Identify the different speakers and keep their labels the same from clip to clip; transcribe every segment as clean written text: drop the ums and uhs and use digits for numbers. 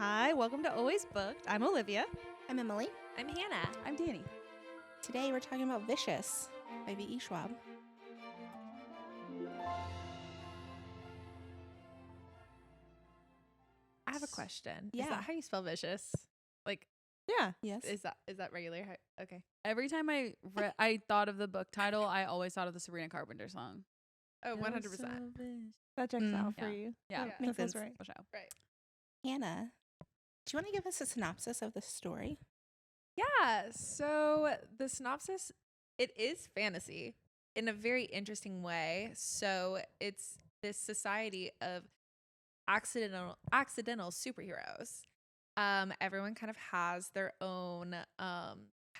Speaker 1: Hi, welcome to Always Booked. I'm Olivia.
Speaker 2: I'm Emily.
Speaker 3: I'm Hannah.
Speaker 1: I'm Danny.
Speaker 2: Today we're talking about Vicious by V.E. Schwab.
Speaker 3: I have a question.
Speaker 2: Yeah.
Speaker 3: Is that how you spell vicious? Like,
Speaker 1: Yeah.
Speaker 2: Yes.
Speaker 3: is that regular? Okay.
Speaker 4: Every time I thought of the book title, I always thought of the Sabrina Carpenter song.
Speaker 3: Oh, 100%.
Speaker 1: That checks out for
Speaker 4: Yeah.
Speaker 1: you.
Speaker 4: Yeah.
Speaker 1: That
Speaker 2: Makes
Speaker 1: feels
Speaker 2: sense.
Speaker 1: right.
Speaker 4: For sure.
Speaker 3: Right.
Speaker 2: Hannah, do you want to give us a synopsis of the story?
Speaker 3: Yeah. So the synopsis, it is fantasy in a very interesting way. So it's this society of accidental superheroes. Everyone kind of has their own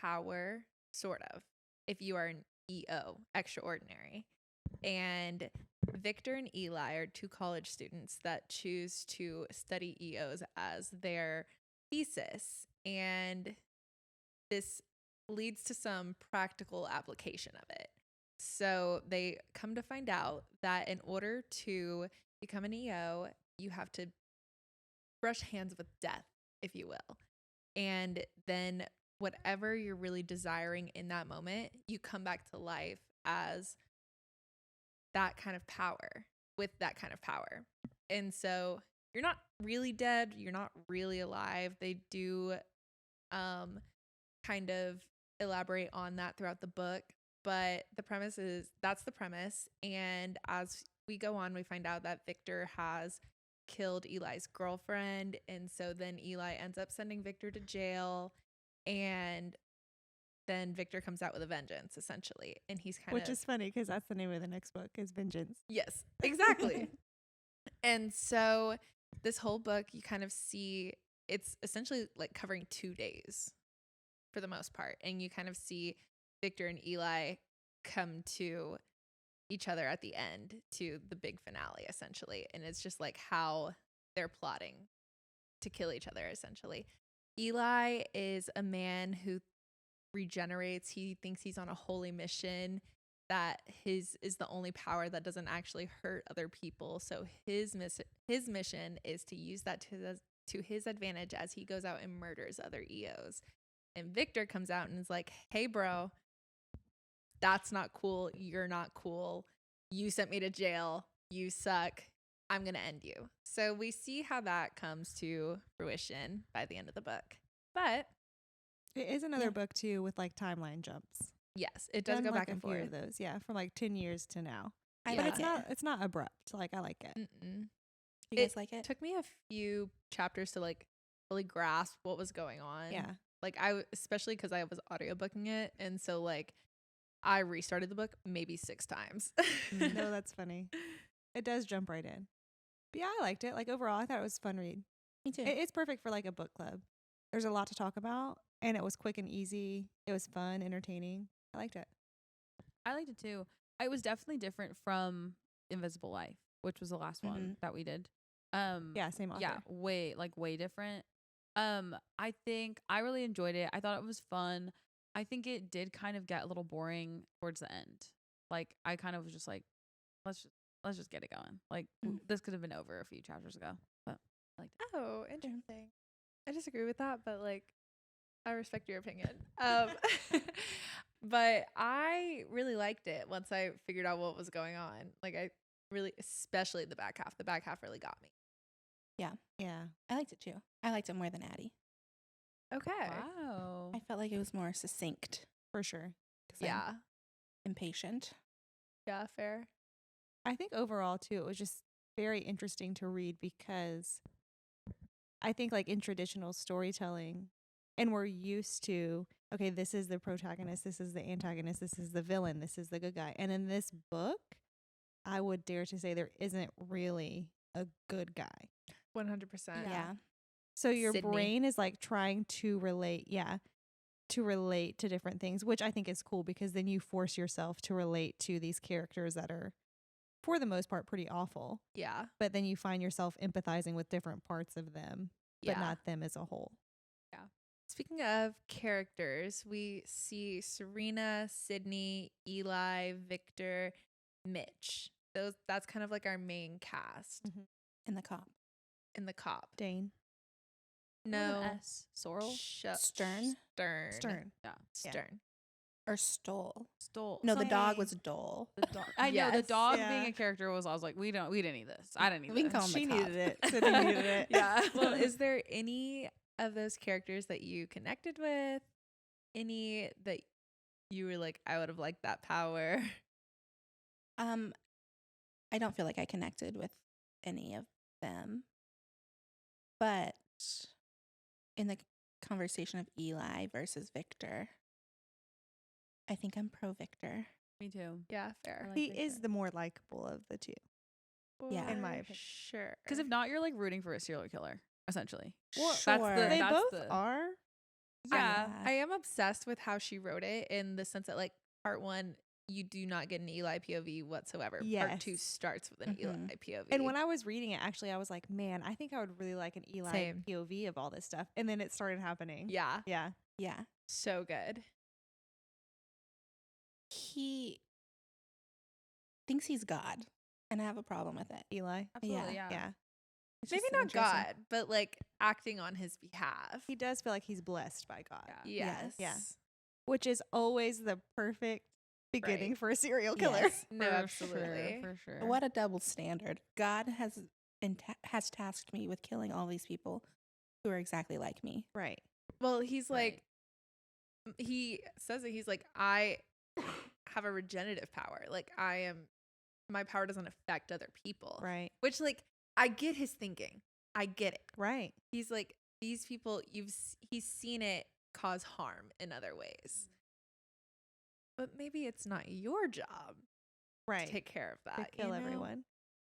Speaker 3: power, sort of, if you are an EO, extraordinary. And Victor and Eli are two college students that choose to study EOs as their thesis. And this leads to some practical application of it. So they come to find out that in order to become an EO, you have to brush hands with death, if you will. And then whatever you're really desiring in that moment, you come back to life as that kind of power, with that kind of power. And so you're not really dead, you're not really alive. They do kind of elaborate on that throughout the book, but the premise is that's the premise. And as we go on, we find out that Victor has killed Eli's girlfriend, and so then Eli ends up sending Victor to jail, and then Victor comes out with a vengeance, essentially. And he's kind
Speaker 1: Which
Speaker 3: of,
Speaker 1: is funny because that's the name of the next book is Vengeance.
Speaker 3: yes, exactly. And so this whole book, you kind of see it's essentially like covering 2 days for the most part. And you kind of see Victor and Eli come to each other at the end to the big finale, essentially. And it's just like how they're plotting to kill each other, essentially. Eli is a man who regenerates. He thinks he's on a holy mission, that his is the only power that doesn't actually hurt other people. So his mission is to use that to his advantage as he goes out and murders other EOs. And Victor comes out and is like, hey, bro, that's not cool. You're not cool. You sent me to jail. You suck. I'm going to end you. So we see how that comes to fruition by the end of the book. But
Speaker 1: It is another book too with like timeline jumps.
Speaker 3: yes, it does
Speaker 1: Done,
Speaker 3: go
Speaker 1: like,
Speaker 3: back and
Speaker 1: a few
Speaker 3: forth.
Speaker 1: of those, yeah, from like 10 years to now.
Speaker 2: I
Speaker 1: But
Speaker 2: like it.
Speaker 1: it's not abrupt. Like I like it.
Speaker 3: Mm-mm.
Speaker 2: You guys like it?
Speaker 3: It took me a few chapters to like really grasp what was going on.
Speaker 1: Yeah.
Speaker 3: Like especially because I was audiobooking it. And so like I restarted the book maybe 6 times.
Speaker 1: No, that's funny. It does jump right in. But yeah, I liked it. Like overall, I thought it was a fun read.
Speaker 2: Me too.
Speaker 1: It's perfect for like a book club. There's a lot to talk about, and it was quick and easy. It was fun, entertaining. I liked it.
Speaker 4: I liked it too. It was definitely different from Invisible Life, which was the last one that we did.
Speaker 1: Yeah, same author.
Speaker 4: Yeah, way different. I think I really enjoyed it. I thought it was fun. I think it did kind of get a little boring towards the end. Like I kind of was just like, let's just get it going. Like this could have been over a few chapters ago. But I liked it.
Speaker 3: Oh, interesting. I disagree with that, but like I respect your opinion. But I really liked it once I figured out what was going on. Like I really, especially the back half. The back half really got me.
Speaker 1: Yeah.
Speaker 2: I liked it too. I liked it more than Addie.
Speaker 3: Okay.
Speaker 4: Wow.
Speaker 2: I felt like it was more succinct.
Speaker 1: For sure.
Speaker 2: 'Cause I'm
Speaker 3: Yeah.
Speaker 2: impatient.
Speaker 3: Yeah, fair.
Speaker 1: I think overall too, it was just very interesting to read because I think like in traditional storytelling, and we're used to, okay, this is the protagonist, this is the antagonist, this is the villain, this is the good guy. And in this book, I would dare to say there isn't really a good guy.
Speaker 3: 100%.
Speaker 2: Yeah.
Speaker 1: So your
Speaker 3: Sydney.
Speaker 1: brain is like trying to relate, to relate to different things, which I think is cool because then you force yourself to relate to these characters that are, for the most part, pretty awful.
Speaker 3: Yeah.
Speaker 1: But then you find yourself empathizing with different parts of them, but
Speaker 3: Yeah.
Speaker 1: not them as a whole.
Speaker 3: Speaking of characters, we see Serena, Sydney, Eli, Victor, Mitch. That's kind of like our main cast
Speaker 2: And the cop.
Speaker 3: in the cop.
Speaker 1: Dane.
Speaker 3: No.
Speaker 4: S. Sorrel.
Speaker 2: Stern?
Speaker 1: Stern.
Speaker 4: Yeah.
Speaker 3: Stern.
Speaker 2: Or Stole.
Speaker 4: Stole.
Speaker 2: No, the dog
Speaker 1: Something.
Speaker 2: was Dole.
Speaker 4: The dog. I know the
Speaker 3: Yes.
Speaker 4: dog
Speaker 1: Yeah.
Speaker 4: being a character was. I was like, we didn't need this. I didn't need
Speaker 2: We can
Speaker 4: this.
Speaker 2: call him the
Speaker 1: She
Speaker 2: cop.
Speaker 1: needed it. Sydney needed it.
Speaker 4: Yeah.
Speaker 3: Well, is there any of those characters that you connected with? Any that you were like, I would have liked that power?
Speaker 2: I don't feel like I connected with any of them. But in the conversation of Eli versus Victor, I think I'm pro Victor.
Speaker 4: Me too.
Speaker 3: Yeah, fair.
Speaker 4: like
Speaker 1: He
Speaker 4: Victor.
Speaker 1: is the more likable of the two.
Speaker 2: Yeah.
Speaker 1: in my
Speaker 3: For
Speaker 1: opinion.
Speaker 3: Sure.
Speaker 4: Because if not, you're like rooting for a serial killer, essentially.
Speaker 2: Well,
Speaker 4: That's
Speaker 2: sure.
Speaker 1: They
Speaker 4: that's
Speaker 1: both
Speaker 4: the-
Speaker 1: are.
Speaker 4: Yeah.
Speaker 3: I am obsessed with how she wrote it in the sense that, like, part 1, you do not get an Eli POV whatsoever. Part 2
Speaker 1: Yes.
Speaker 3: starts with an
Speaker 2: Mhm.
Speaker 3: Eli POV.
Speaker 1: And when I was reading it, actually, I was like, man, I think I would really like an Eli
Speaker 3: Same.
Speaker 1: POV of all this stuff. And then it started happening.
Speaker 3: yeah,
Speaker 1: Yeah.
Speaker 2: Yeah.
Speaker 3: so good.
Speaker 2: He thinks he's God, and I have a problem with it.
Speaker 1: Eli.
Speaker 4: Absolutely, yeah.
Speaker 1: Yeah. It's
Speaker 3: Maybe
Speaker 1: just
Speaker 3: not
Speaker 1: interesting.
Speaker 3: God, but like acting on his behalf.
Speaker 1: He does feel like he's blessed by God,
Speaker 4: Yeah.
Speaker 3: Yes.
Speaker 1: Yeah. which is always the perfect beginning
Speaker 3: Right.
Speaker 1: for a serial killer.
Speaker 2: Yes.
Speaker 3: No,
Speaker 4: For
Speaker 3: absolutely.
Speaker 4: Sure, for sure.
Speaker 2: What a double standard. God has tasked me with killing all these people who are exactly like me.
Speaker 1: Right.
Speaker 3: Well, he's
Speaker 4: Right.
Speaker 3: like, he says that he's like, I have a regenerative power. Like, my power doesn't affect other people.
Speaker 1: Right.
Speaker 3: Which, like, I get his thinking. I get it.
Speaker 1: Right.
Speaker 3: He's like, these people, he's seen it cause harm in other ways. But maybe it's not your job
Speaker 1: Right.
Speaker 3: to take care of
Speaker 1: To
Speaker 3: that.
Speaker 1: kill
Speaker 3: you know?
Speaker 1: everyone.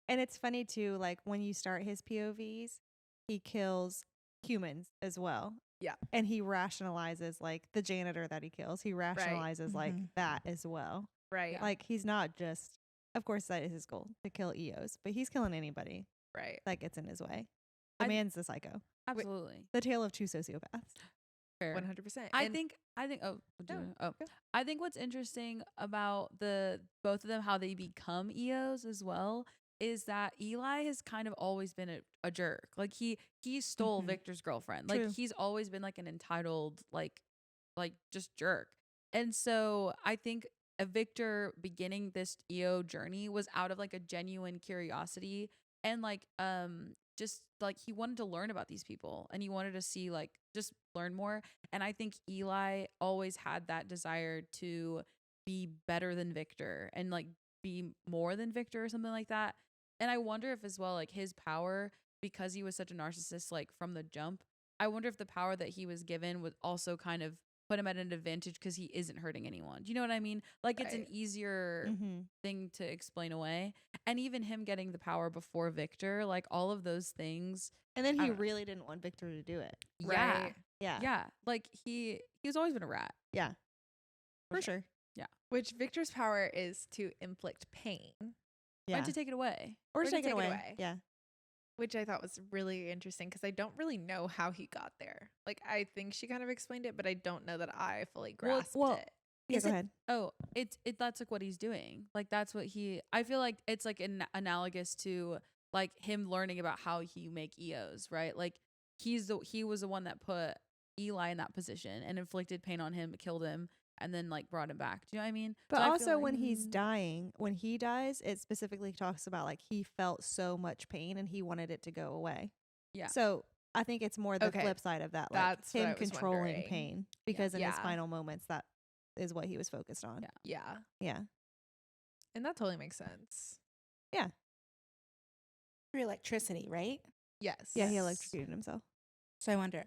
Speaker 1: And it's funny too, like when you start his POVs, he kills humans as well.
Speaker 3: Yeah.
Speaker 1: And he rationalizes like the janitor that he kills. He rationalizes like
Speaker 2: Mhm.
Speaker 1: that as well.
Speaker 3: Right.
Speaker 1: Like he's not just, of course that is his goal, to kill EOs, but he's killing anybody
Speaker 3: Right.
Speaker 1: that gets in his way. The
Speaker 4: I-
Speaker 1: man's the psycho.
Speaker 4: Absolutely.
Speaker 1: The tale of two sociopaths.
Speaker 4: Fair.
Speaker 3: 100%.
Speaker 4: I
Speaker 3: And-
Speaker 4: think oh,
Speaker 3: go.
Speaker 4: I think what's interesting about the both of them, how they become EOs as well, is that Eli has kind of always been a jerk. Like he stole
Speaker 2: Mhm.
Speaker 4: Victor's girlfriend.
Speaker 1: True.
Speaker 4: Like he's always been like an entitled like just jerk. And so I think a Victor beginning this EO journey was out of like a genuine curiosity and like just like he wanted to learn about these people and he wanted to see like just learn more. And I think Eli always had that desire to be better than Victor and like be more than Victor or something like that. And I wonder if as well like his power, because he was such a narcissist like from the jump, I wonder if the power that he was given would also kind of put him at an advantage because he isn't hurting anyone. Do you know what I mean? Like it's an
Speaker 3: Right.
Speaker 4: easier
Speaker 1: Mm-hmm.
Speaker 4: thing to explain away. And even him getting the power before Victor, like all of those things.
Speaker 1: And then
Speaker 4: I
Speaker 1: he
Speaker 4: don't know.
Speaker 1: really didn't want Victor to do it.
Speaker 4: Yeah.
Speaker 3: Right.
Speaker 1: Yeah.
Speaker 4: Yeah. Like he's always been a rat.
Speaker 1: Yeah. For sure.
Speaker 3: Which Victor's power is to inflict pain,
Speaker 1: Yeah.
Speaker 4: And to take it away.
Speaker 1: or
Speaker 3: or
Speaker 1: to
Speaker 3: to
Speaker 1: take it
Speaker 3: take it
Speaker 1: away.
Speaker 3: away.
Speaker 1: Yeah.
Speaker 3: which I thought was really interesting because I don't really know how he got there. Like, I think she kind of explained it, but I don't know that I fully grasped
Speaker 1: well,
Speaker 3: it.
Speaker 1: Yeah,
Speaker 2: Is
Speaker 1: go
Speaker 2: it-
Speaker 1: ahead.
Speaker 4: Oh, that's like what he's doing. Like that's what I feel like it's like analogous to like him learning about how you make EOs, right? Like he was the one that put Eli in that position and inflicted pain on him, killed him, and then like brought him back. Do you know what I mean?
Speaker 1: But
Speaker 4: So I feel
Speaker 1: also
Speaker 4: like-
Speaker 1: when he's dying, when he dies, it specifically talks about like he felt so much pain and he wanted it to go away.
Speaker 4: Yeah.
Speaker 1: So I think it's more the
Speaker 3: Okay.
Speaker 1: flip side of that, like
Speaker 3: That's what I
Speaker 1: him
Speaker 3: was
Speaker 1: controlling
Speaker 3: wondering.
Speaker 1: pain, because in his
Speaker 3: Yeah.
Speaker 1: final moments, that is what he was focused on.
Speaker 4: Yeah.
Speaker 3: Yeah.
Speaker 1: Yeah.
Speaker 3: And that totally makes sense.
Speaker 2: For electricity, right?
Speaker 3: Yes.
Speaker 1: Yeah, he electrocuted himself.
Speaker 2: So I wonder,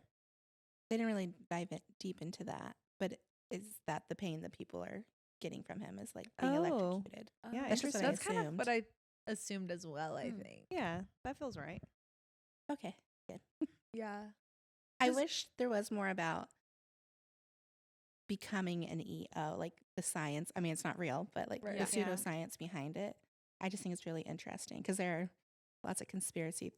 Speaker 2: they didn't really dive deep into that, but is that the pain that people are getting from him is like being
Speaker 1: Oh.
Speaker 2: electrocuted?
Speaker 1: Yeah,
Speaker 2: That's just what I
Speaker 3: That's kind of
Speaker 2: assumed.
Speaker 3: what I assumed as well, I
Speaker 4: Hmm.
Speaker 3: think.
Speaker 1: Yeah, that feels right.
Speaker 2: Okay, good.
Speaker 3: Yeah.
Speaker 2: I
Speaker 3: Just-
Speaker 2: wish there was more about becoming an EO, like the science. I mean, it's not real, but like
Speaker 3: Right.
Speaker 2: the
Speaker 1: Yeah.
Speaker 2: pseudoscience behind it. I just think it's really interesting because there are lots of conspiracy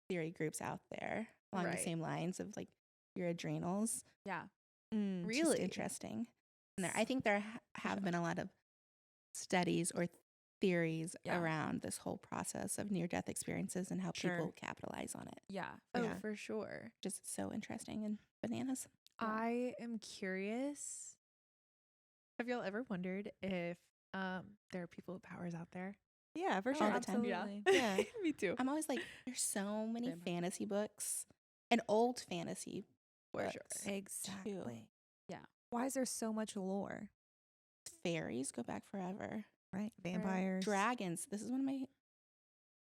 Speaker 2: theory groups out there along the
Speaker 3: Right.
Speaker 2: same lines of like your adrenals.
Speaker 4: yeah.
Speaker 1: Mm.
Speaker 2: It's just
Speaker 3: Really?
Speaker 2: interesting. And I think there have been a lot of studies or theories
Speaker 4: Yeah.
Speaker 2: around this whole process of near-death experiences and how
Speaker 1: Sure.
Speaker 2: people capitalize on it.
Speaker 4: Yeah.
Speaker 3: Oh,
Speaker 1: Yeah.
Speaker 3: for sure.
Speaker 2: Just so interesting and bananas.
Speaker 4: Yeah.
Speaker 3: I am curious. Have y'all ever wondered if there are people with powers out there?
Speaker 1: Yeah, for
Speaker 2: All
Speaker 1: sure.
Speaker 2: the time.
Speaker 4: Absolutely.
Speaker 1: Yeah.
Speaker 3: Me too.
Speaker 2: I'm always like, there's so many
Speaker 4: Very much.
Speaker 2: fantasy books and old fantasy
Speaker 3: For
Speaker 2: books.
Speaker 3: sure.
Speaker 1: Exactly.
Speaker 4: Yeah.
Speaker 1: Why is there so much lore?
Speaker 2: Fairies go back forever.
Speaker 1: Right? Vampires.
Speaker 2: Dragons. This is one of my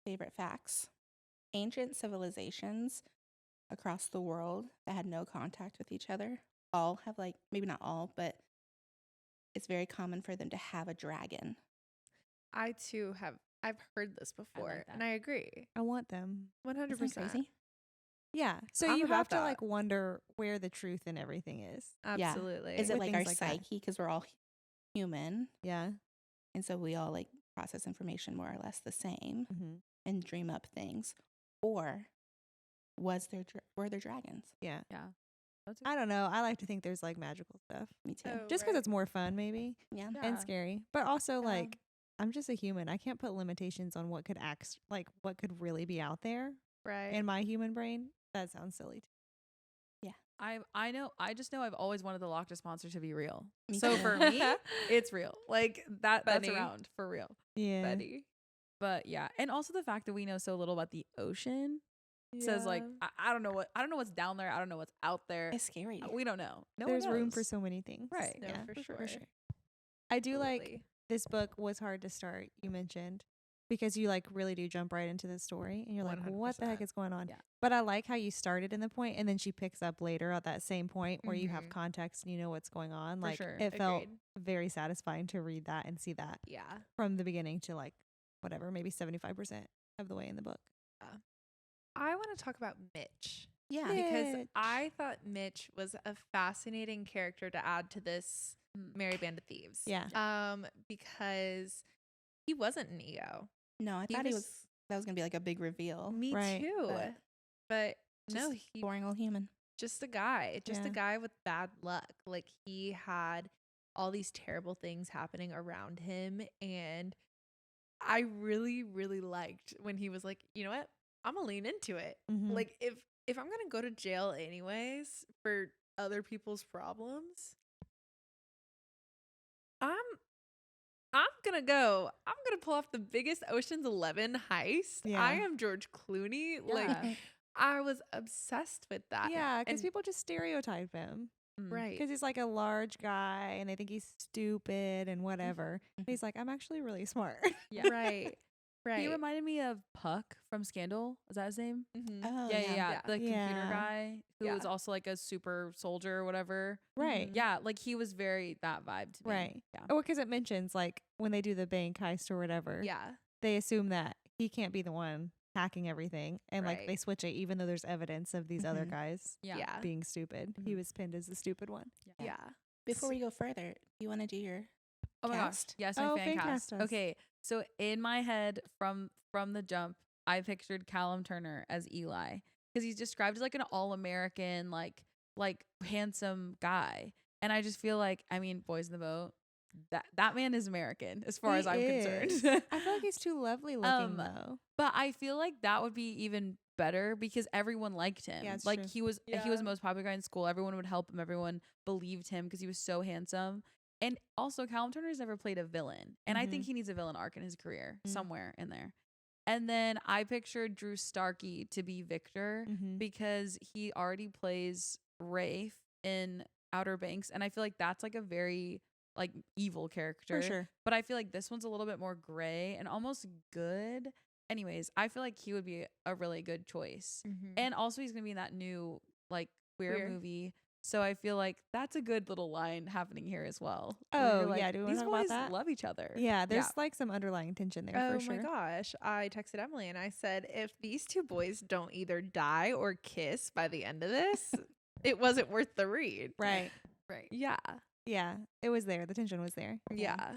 Speaker 2: favorite facts. Ancient civilizations across the world that had no contact with each other all have, like, maybe not all, but it's very common for them to have a dragon.
Speaker 3: I too I've heard this before, and
Speaker 4: that.
Speaker 3: I agree.
Speaker 1: I want them.
Speaker 3: 100%.
Speaker 2: Isn't that crazy?
Speaker 1: Yeah. So
Speaker 3: I'm
Speaker 1: you
Speaker 3: about
Speaker 1: have to
Speaker 3: that.
Speaker 1: like wonder where the truth in everything is.
Speaker 2: Yeah.
Speaker 3: Absolutely.
Speaker 2: Is it
Speaker 1: With
Speaker 2: like
Speaker 1: things
Speaker 2: our
Speaker 1: like that.
Speaker 2: psyche because we're all human,
Speaker 1: Yeah.
Speaker 2: and so we all like process information more or less the same
Speaker 1: Mm-hmm.
Speaker 2: and dream up things, or were there dragons?
Speaker 1: Yeah.
Speaker 4: Yeah. That's
Speaker 1: I don't know. I like to think there's like magical stuff.
Speaker 2: Me too.
Speaker 3: Oh,
Speaker 1: Just because
Speaker 3: right.
Speaker 1: it's more fun, maybe,
Speaker 2: Yeah.
Speaker 4: Yeah.
Speaker 1: and scary. But also,
Speaker 4: Yeah.
Speaker 1: like, I'm just a human. I can't put limitations on what could what could really be out there
Speaker 3: right.
Speaker 1: in my human brain. That sounds silly.
Speaker 4: I just know I've always wanted the Loch Ness monster to be real.
Speaker 2: Me
Speaker 4: So
Speaker 2: too.
Speaker 4: for me, it's real. Like that's
Speaker 3: Funny.
Speaker 4: around for real.
Speaker 1: Yeah.
Speaker 3: Betty.
Speaker 4: But yeah, and also the fact that we know so little about the ocean says like I don't know what's down there. I don't know what's out there.
Speaker 2: It's scary.
Speaker 4: We don't know. No
Speaker 1: There's
Speaker 4: one
Speaker 1: room for
Speaker 4: knows.
Speaker 1: so many things.
Speaker 4: Right.
Speaker 3: No,
Speaker 1: Yeah.
Speaker 3: for sure.
Speaker 1: I do like
Speaker 3: Absolutely.
Speaker 1: this book was hard to start. You mentioned because you like really do jump right into the story and you're like, what the heck
Speaker 3: 100%.
Speaker 1: is going on?
Speaker 4: Yeah.
Speaker 1: But I like how you started in the point and then she picks up later at that same point where you have
Speaker 3: Mhm.
Speaker 1: context and you know what's going on.
Speaker 4: For
Speaker 1: Like
Speaker 4: sure.
Speaker 1: it felt
Speaker 3: Agreed.
Speaker 1: very satisfying to read that and see that
Speaker 3: Yeah.
Speaker 1: from the beginning to like whatever, maybe 75% of the way in the book.
Speaker 3: I want to talk about Mitch.
Speaker 2: Yeah.
Speaker 3: Because
Speaker 1: Mitch.
Speaker 3: I thought Mitch was a fascinating character to add to this
Speaker 4: Mm.
Speaker 3: Merry Band of Thieves.
Speaker 1: Yeah.
Speaker 3: Because he wasn't an ego.
Speaker 2: No, I
Speaker 3: He
Speaker 2: thought
Speaker 3: was-
Speaker 2: that was gonna be like a big reveal.
Speaker 3: Me
Speaker 1: Right,
Speaker 3: too.
Speaker 2: but
Speaker 3: But no,
Speaker 2: Just
Speaker 3: he
Speaker 2: boring old human.
Speaker 3: just a guy, just
Speaker 1: Yeah.
Speaker 3: a guy with bad luck. Like he had all these terrible things happening around him, and I really, really liked when he was like, you know what, I'm gonna lean into it.
Speaker 1: Mhm.
Speaker 3: Like if I'm gonna go to jail anyways for other people's problems, I'm gonna pull off the biggest Ocean's 11 heist.
Speaker 1: Yeah.
Speaker 3: I am George Clooney. Like
Speaker 4: Yeah.
Speaker 3: I was obsessed with that.
Speaker 1: Yeah, because
Speaker 3: And-
Speaker 1: people just stereotype him
Speaker 4: Mm.
Speaker 3: right.
Speaker 1: because he's like a large guy and they think he's stupid and whatever. And he's like, I'm actually really smart.
Speaker 4: Yeah.
Speaker 3: Right. Right.
Speaker 4: He reminded me of Puck from Scandal. Is that his name?
Speaker 3: Mhm.
Speaker 2: Oh
Speaker 4: yeah.
Speaker 3: Yeah.
Speaker 4: The computer
Speaker 1: Yeah.
Speaker 4: guy who was
Speaker 3: Yeah.
Speaker 4: also like a super soldier or whatever.
Speaker 1: Right.
Speaker 4: Yeah, like he was very that vibe to me.
Speaker 1: Right.
Speaker 4: Yeah.
Speaker 1: Or because it mentions like when they do the bank heist or whatever,
Speaker 3: Yeah.
Speaker 1: they assume that he can't be the one hacking everything. And like
Speaker 3: Right.
Speaker 1: they switch it even though there's evidence of these other
Speaker 2: Mhm.
Speaker 1: guys
Speaker 4: Yeah.
Speaker 3: Yeah.
Speaker 1: being stupid. He
Speaker 4: Mhm.
Speaker 1: was pinned as the stupid one.
Speaker 3: Yeah.
Speaker 2: Before we go further, do you want to do your
Speaker 4: Oh my gosh.
Speaker 2: cast?
Speaker 4: Yes, my
Speaker 1: Oh,
Speaker 4: fan
Speaker 1: fan
Speaker 4: cast.
Speaker 1: cast us.
Speaker 4: Okay. So in my head from the jump, I pictured Callum Turner as Eli because he's described as like an all-American, like handsome guy. And I just feel like, I mean, Boys in the Boat, that man is American as far
Speaker 1: He
Speaker 4: as I'm
Speaker 1: is.
Speaker 4: concerned.
Speaker 1: I feel like he's too lovely looking though.
Speaker 4: But I feel like that would be even better because everyone liked him.
Speaker 1: Yeah, it's
Speaker 4: like
Speaker 1: true.
Speaker 4: he was
Speaker 3: Yeah.
Speaker 4: the most popular guy in school. Everyone would help him. Everyone believed him because he was so handsome. And also Callum Turner's never played a villain. And I think he needs a villain arc in his career
Speaker 1: Mm.
Speaker 4: somewhere in there. And then I pictured Drew Starkey to be Victor
Speaker 1: Mhm.
Speaker 4: because he already plays Rafe in Outer Banks. And I feel like that's like a very like evil character.
Speaker 1: For sure.
Speaker 4: But I feel like this one's a little bit more gray and almost good. Anyways, I feel like he would be a really good choice.
Speaker 3: Mhm.
Speaker 4: And also he's gonna be in that new like queer
Speaker 3: Queer.
Speaker 4: movie. So I feel like that's a good little line happening here as well. where
Speaker 1: Oh,
Speaker 4: you're like,
Speaker 1: yeah, do we wanna
Speaker 4: these
Speaker 1: talk about
Speaker 4: boys
Speaker 1: that?
Speaker 4: love each other.
Speaker 1: Yeah, there's like some underlying tension there
Speaker 3: Oh
Speaker 1: for sure.
Speaker 3: my gosh. I texted Emily and I said, if these two boys don't either die or kiss by the end of this, it wasn't worth the read.
Speaker 1: Right.
Speaker 4: Right.
Speaker 3: Yeah.
Speaker 1: Yeah. It was there. The tension was there.
Speaker 3: Yeah.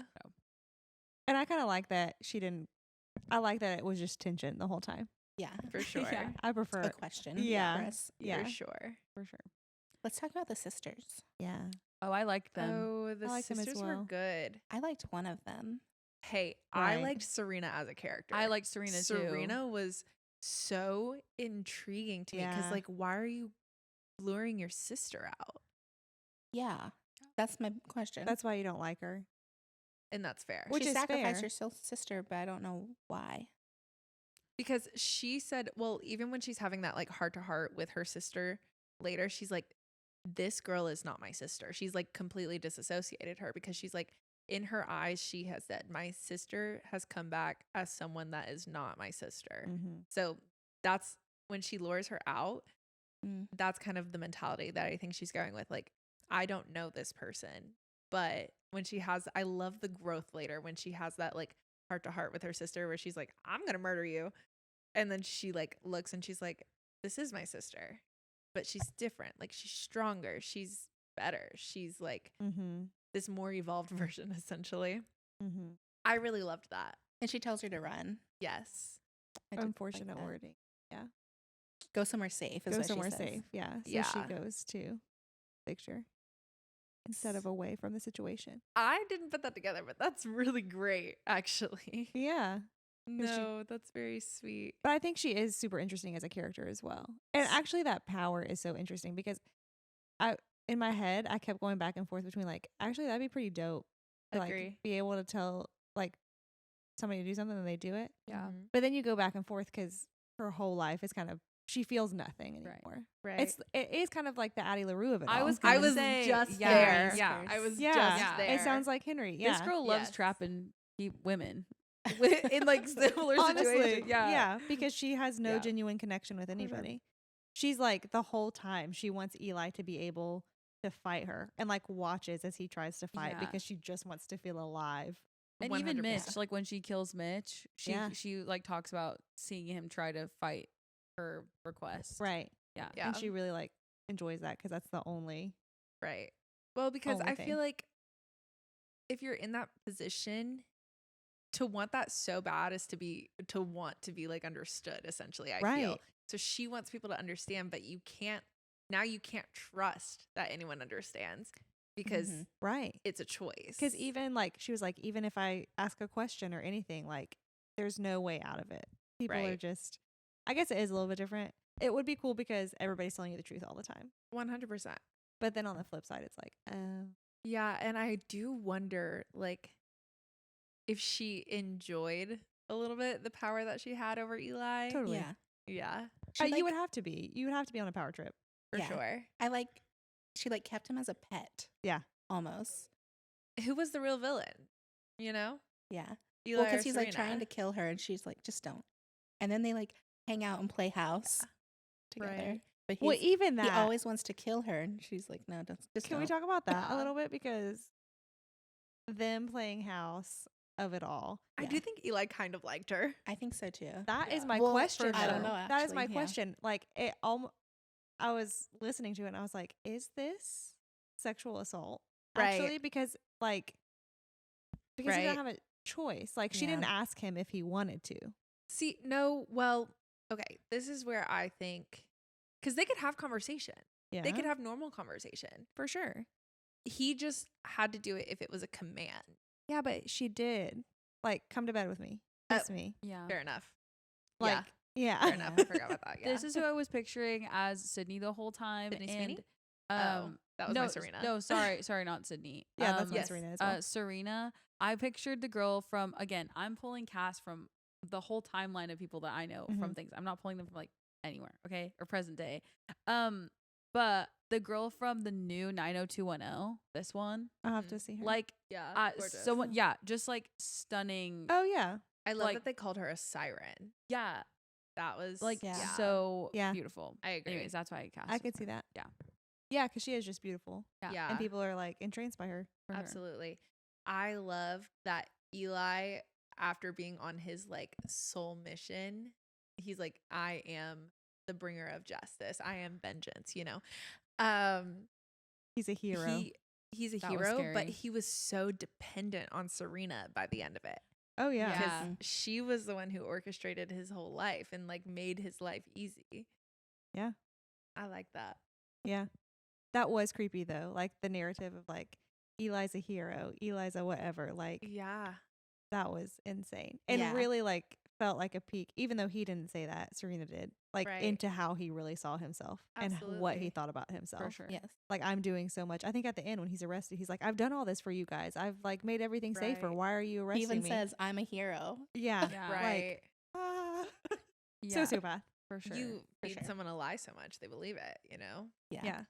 Speaker 1: And I kind of like that she didn't. I like that it was just tension the whole time.
Speaker 2: Yeah.
Speaker 3: For sure.
Speaker 4: Yeah.
Speaker 1: I prefer.
Speaker 2: A question.
Speaker 1: Yeah.
Speaker 2: For us.
Speaker 1: Yeah.
Speaker 3: For sure.
Speaker 4: For sure.
Speaker 2: Let's talk about the sisters.
Speaker 1: Yeah.
Speaker 4: Oh, I liked them.
Speaker 3: Oh, the
Speaker 1: I like them as
Speaker 3: sisters were
Speaker 1: well.
Speaker 3: good.
Speaker 2: I liked one of them.
Speaker 3: Hey, I
Speaker 1: Right.
Speaker 3: liked Serena as a character.
Speaker 4: I liked Serena too.
Speaker 3: Serena was so intriguing to me because,
Speaker 1: Yeah.
Speaker 3: like, why are you luring your sister out?
Speaker 2: Yeah. That's my question.
Speaker 1: That's why you don't like her.
Speaker 3: And that's fair.
Speaker 1: Which
Speaker 2: she
Speaker 1: is
Speaker 2: sacrificed
Speaker 1: fair.
Speaker 2: her sister, but I don't know why.
Speaker 3: Because she said, well, even when she's having that like heart to heart with her sister later, she's like, this girl is not my sister. She's like completely disassociated her because she's like, in her eyes, she has said, my sister has come back as someone that is not my sister.
Speaker 1: Mm-hmm.
Speaker 3: So that's when she lures her out.
Speaker 2: Mm.
Speaker 3: That's kind of the mentality that I think she's going with. Like, I don't know this person. But when she has, I love the growth later when she has that like heart to heart with her sister where she's like, I'm going to murder you. And then she like looks and she's like, this is my sister, but she's different. Like she's stronger. She's better. She's like
Speaker 1: Mm-hmm.
Speaker 3: this more evolved version essentially.
Speaker 1: Mm-hmm.
Speaker 3: I really loved that.
Speaker 2: And she tells her to run.
Speaker 3: Yes.
Speaker 2: I did like
Speaker 1: Unfortunate
Speaker 2: that.
Speaker 1: wording.
Speaker 2: Go somewhere safe. Is
Speaker 1: Go
Speaker 2: what
Speaker 1: somewhere
Speaker 2: she says.
Speaker 1: safe. Yeah. So
Speaker 3: Yeah.
Speaker 1: she goes to Victor instead of away from the situation.
Speaker 3: I didn't put that together, but that's really great actually.
Speaker 1: Yeah.
Speaker 3: No, that's very sweet.
Speaker 1: But I think she is super interesting as a character as well. And actually that power is so interesting because in my head, I kept going back and forth between like, actually that'd be pretty dope to like
Speaker 3: Agree.
Speaker 1: be able to tell like somebody to do something and they do it.
Speaker 4: Yeah.
Speaker 3: Mhm.
Speaker 1: But then you go back and forth because her whole life is kind of, she feels nothing
Speaker 4: Right.
Speaker 1: anymore.
Speaker 3: Right.
Speaker 1: It is kind of like the Addie LaRue of it
Speaker 4: I
Speaker 1: all.
Speaker 4: was
Speaker 3: I
Speaker 4: gonna
Speaker 3: was
Speaker 4: say,
Speaker 3: just
Speaker 4: yeah,
Speaker 3: there.
Speaker 4: yeah.
Speaker 3: I was
Speaker 1: Yeah.
Speaker 3: just
Speaker 4: Yeah.
Speaker 3: there.
Speaker 1: It sounds like Henry. Yeah.
Speaker 4: This girl loves
Speaker 3: Yes.
Speaker 4: trapping women.
Speaker 3: in like similar
Speaker 1: Honestly,
Speaker 3: situations.
Speaker 1: yeah, because she has no
Speaker 4: Yeah.
Speaker 1: genuine connection with
Speaker 3: sure.
Speaker 1: anybody. She's like the whole time she wants Eli to be able to fight her and like watches as he tries to fight
Speaker 4: Yeah.
Speaker 1: because she just wants to feel alive.
Speaker 4: And even
Speaker 3: 100%.
Speaker 4: Mitch, like when she kills Mitch,
Speaker 1: Yeah.
Speaker 4: she like talks about seeing him try to fight her request.
Speaker 1: Right.
Speaker 4: Yeah.
Speaker 3: Yeah.
Speaker 1: And she really like enjoys that because that's the only.
Speaker 3: Right. Well, because
Speaker 1: Only
Speaker 3: I
Speaker 1: thing.
Speaker 3: feel like if you're in that position, to want that so bad is to want to be like understood, essentially, I feel.
Speaker 1: Right.
Speaker 3: So she wants people to understand, but you can't trust that anyone understands because
Speaker 2: Mhm.
Speaker 1: Right.
Speaker 3: it's a choice.
Speaker 1: Because even like she was like, even if I ask a question or anything, like there's no way out of it. People are
Speaker 3: Right.
Speaker 1: just, I guess it is a little bit different. It would be cool because everybody's telling you the truth all the time.
Speaker 3: 100%.
Speaker 1: But then on the flip side, it's like,
Speaker 3: Yeah, and I do wonder like if she enjoyed a little bit the power that she had over Eli.
Speaker 1: totally.
Speaker 2: Yeah.
Speaker 3: Yeah,
Speaker 2: She,
Speaker 1: You
Speaker 2: like-
Speaker 1: would have to be. You would have to be on a power trip.
Speaker 3: for
Speaker 2: Yeah.
Speaker 3: sure.
Speaker 2: I like. She like kept him as a pet.
Speaker 1: Yeah.
Speaker 2: Almost.
Speaker 3: Who was the real villain? You know?
Speaker 2: Yeah.
Speaker 3: Eli
Speaker 2: Well,
Speaker 3: or
Speaker 2: because he's like trying
Speaker 3: Serena?
Speaker 2: to kill her, and she's like, just don't. And then they like hang out and play house together.
Speaker 3: Right.
Speaker 2: But
Speaker 1: Well,
Speaker 2: he's,
Speaker 1: even that.
Speaker 2: he always wants to kill her, and she's like, no, don't. Just
Speaker 1: Can we
Speaker 2: don't."
Speaker 1: talk about that a
Speaker 3: Yeah.
Speaker 1: little bit? Because them playing house of it all.
Speaker 3: I
Speaker 2: Yeah.
Speaker 3: do think Eli kind of liked her.
Speaker 2: I think so too.
Speaker 1: That is
Speaker 3: Yeah.
Speaker 1: my
Speaker 2: Well,
Speaker 1: question.
Speaker 2: I don't
Speaker 1: though.
Speaker 2: know,
Speaker 1: That is my
Speaker 2: actually, yeah.
Speaker 1: question. Like I was listening to it and I was like, is this sexual assault?
Speaker 3: Right.
Speaker 1: Actually, because he
Speaker 3: Right.
Speaker 1: didn't have a choice. Like she didn't
Speaker 2: Yeah.
Speaker 1: ask him if he wanted to.
Speaker 3: See, no, well, okay. This is where I think because they could have conversation.
Speaker 1: Yeah.
Speaker 3: They could have normal conversation.
Speaker 1: for sure.
Speaker 3: He just had to do it if it was a command.
Speaker 1: Yeah, but she did. Like, come to bed with me. Kiss me.
Speaker 4: Yeah.
Speaker 3: Fair enough.
Speaker 1: Like, yeah.
Speaker 3: Fair enough. I forgot about that. Yeah.
Speaker 4: This is who I was picturing as Sydney the whole time.
Speaker 3: Sydney
Speaker 4: and
Speaker 3: Sweeney? Oh, that was
Speaker 4: no,
Speaker 3: my Serena.
Speaker 4: No, sorry, not Sydney.
Speaker 1: Yeah, that's my
Speaker 3: yes.
Speaker 1: Serena as well.
Speaker 4: Serena. I pictured the girl from, again, I'm pulling cast from the whole timeline of people that I know from
Speaker 1: Mhm.
Speaker 4: things. I'm not pulling them from like anywhere, okay? Or present day. But the girl from the new 90210, this one,
Speaker 1: I'll have to see her.
Speaker 4: like
Speaker 3: Yeah. Gorgeous.
Speaker 4: someone, yeah, just like stunning.
Speaker 1: oh yeah.
Speaker 3: I love
Speaker 4: like-
Speaker 3: that they called her a siren.
Speaker 4: Yeah,
Speaker 3: That was
Speaker 4: like
Speaker 2: Yeah.
Speaker 4: so
Speaker 1: Yeah.
Speaker 4: beautiful.
Speaker 3: I agree.
Speaker 4: Anyways, that's why I cast.
Speaker 1: I
Speaker 4: her
Speaker 1: could
Speaker 4: for
Speaker 1: see
Speaker 4: it.
Speaker 1: that.
Speaker 4: Yeah.
Speaker 1: Yeah, because she is just beautiful.
Speaker 4: Yeah.
Speaker 3: Yeah.
Speaker 1: And people are like entranced by her.
Speaker 4: For her.
Speaker 3: Absolutely. I love that Eli, after being on his like soul mission, he's like, I am the bringer of justice. I am vengeance, you know.
Speaker 1: He's a hero.
Speaker 3: He's a
Speaker 4: That was
Speaker 3: hero, but
Speaker 4: scary.
Speaker 3: he was so dependent on Serena by the end of it.
Speaker 1: oh yeah.
Speaker 3: Because
Speaker 4: Yeah.
Speaker 3: she was the one who orchestrated his whole life and like made his life easy.
Speaker 1: Yeah.
Speaker 3: I like that.
Speaker 1: Yeah. That was creepy though. Like the narrative of like Eli's a hero, Eli's a whatever. Like
Speaker 3: Yeah.
Speaker 1: that was insane. And
Speaker 2: Yeah.
Speaker 1: really like felt like a peek, even though he didn't say that, Serena did, like
Speaker 3: Right.
Speaker 1: into how he really saw himself and what he
Speaker 3: Absolutely.
Speaker 1: thought about himself.
Speaker 4: For sure.
Speaker 2: Yes.
Speaker 1: Like, I'm doing so much. I think at the end when he's arrested, he's like, I've done all this for you guys. I've like made everything safer.
Speaker 3: Right.
Speaker 1: Why are you
Speaker 2: He
Speaker 1: arresting
Speaker 2: even
Speaker 1: me?
Speaker 2: says, "I'm a hero."
Speaker 1: Yeah.
Speaker 4: Yeah.
Speaker 3: Right.
Speaker 1: Ah.
Speaker 4: Yeah,
Speaker 1: Sociopath.
Speaker 4: for sure.
Speaker 3: You
Speaker 2: For
Speaker 3: feed
Speaker 2: sure.
Speaker 3: someone a lie so much they believe it, you know?
Speaker 2: Yeah.
Speaker 1: Yeah.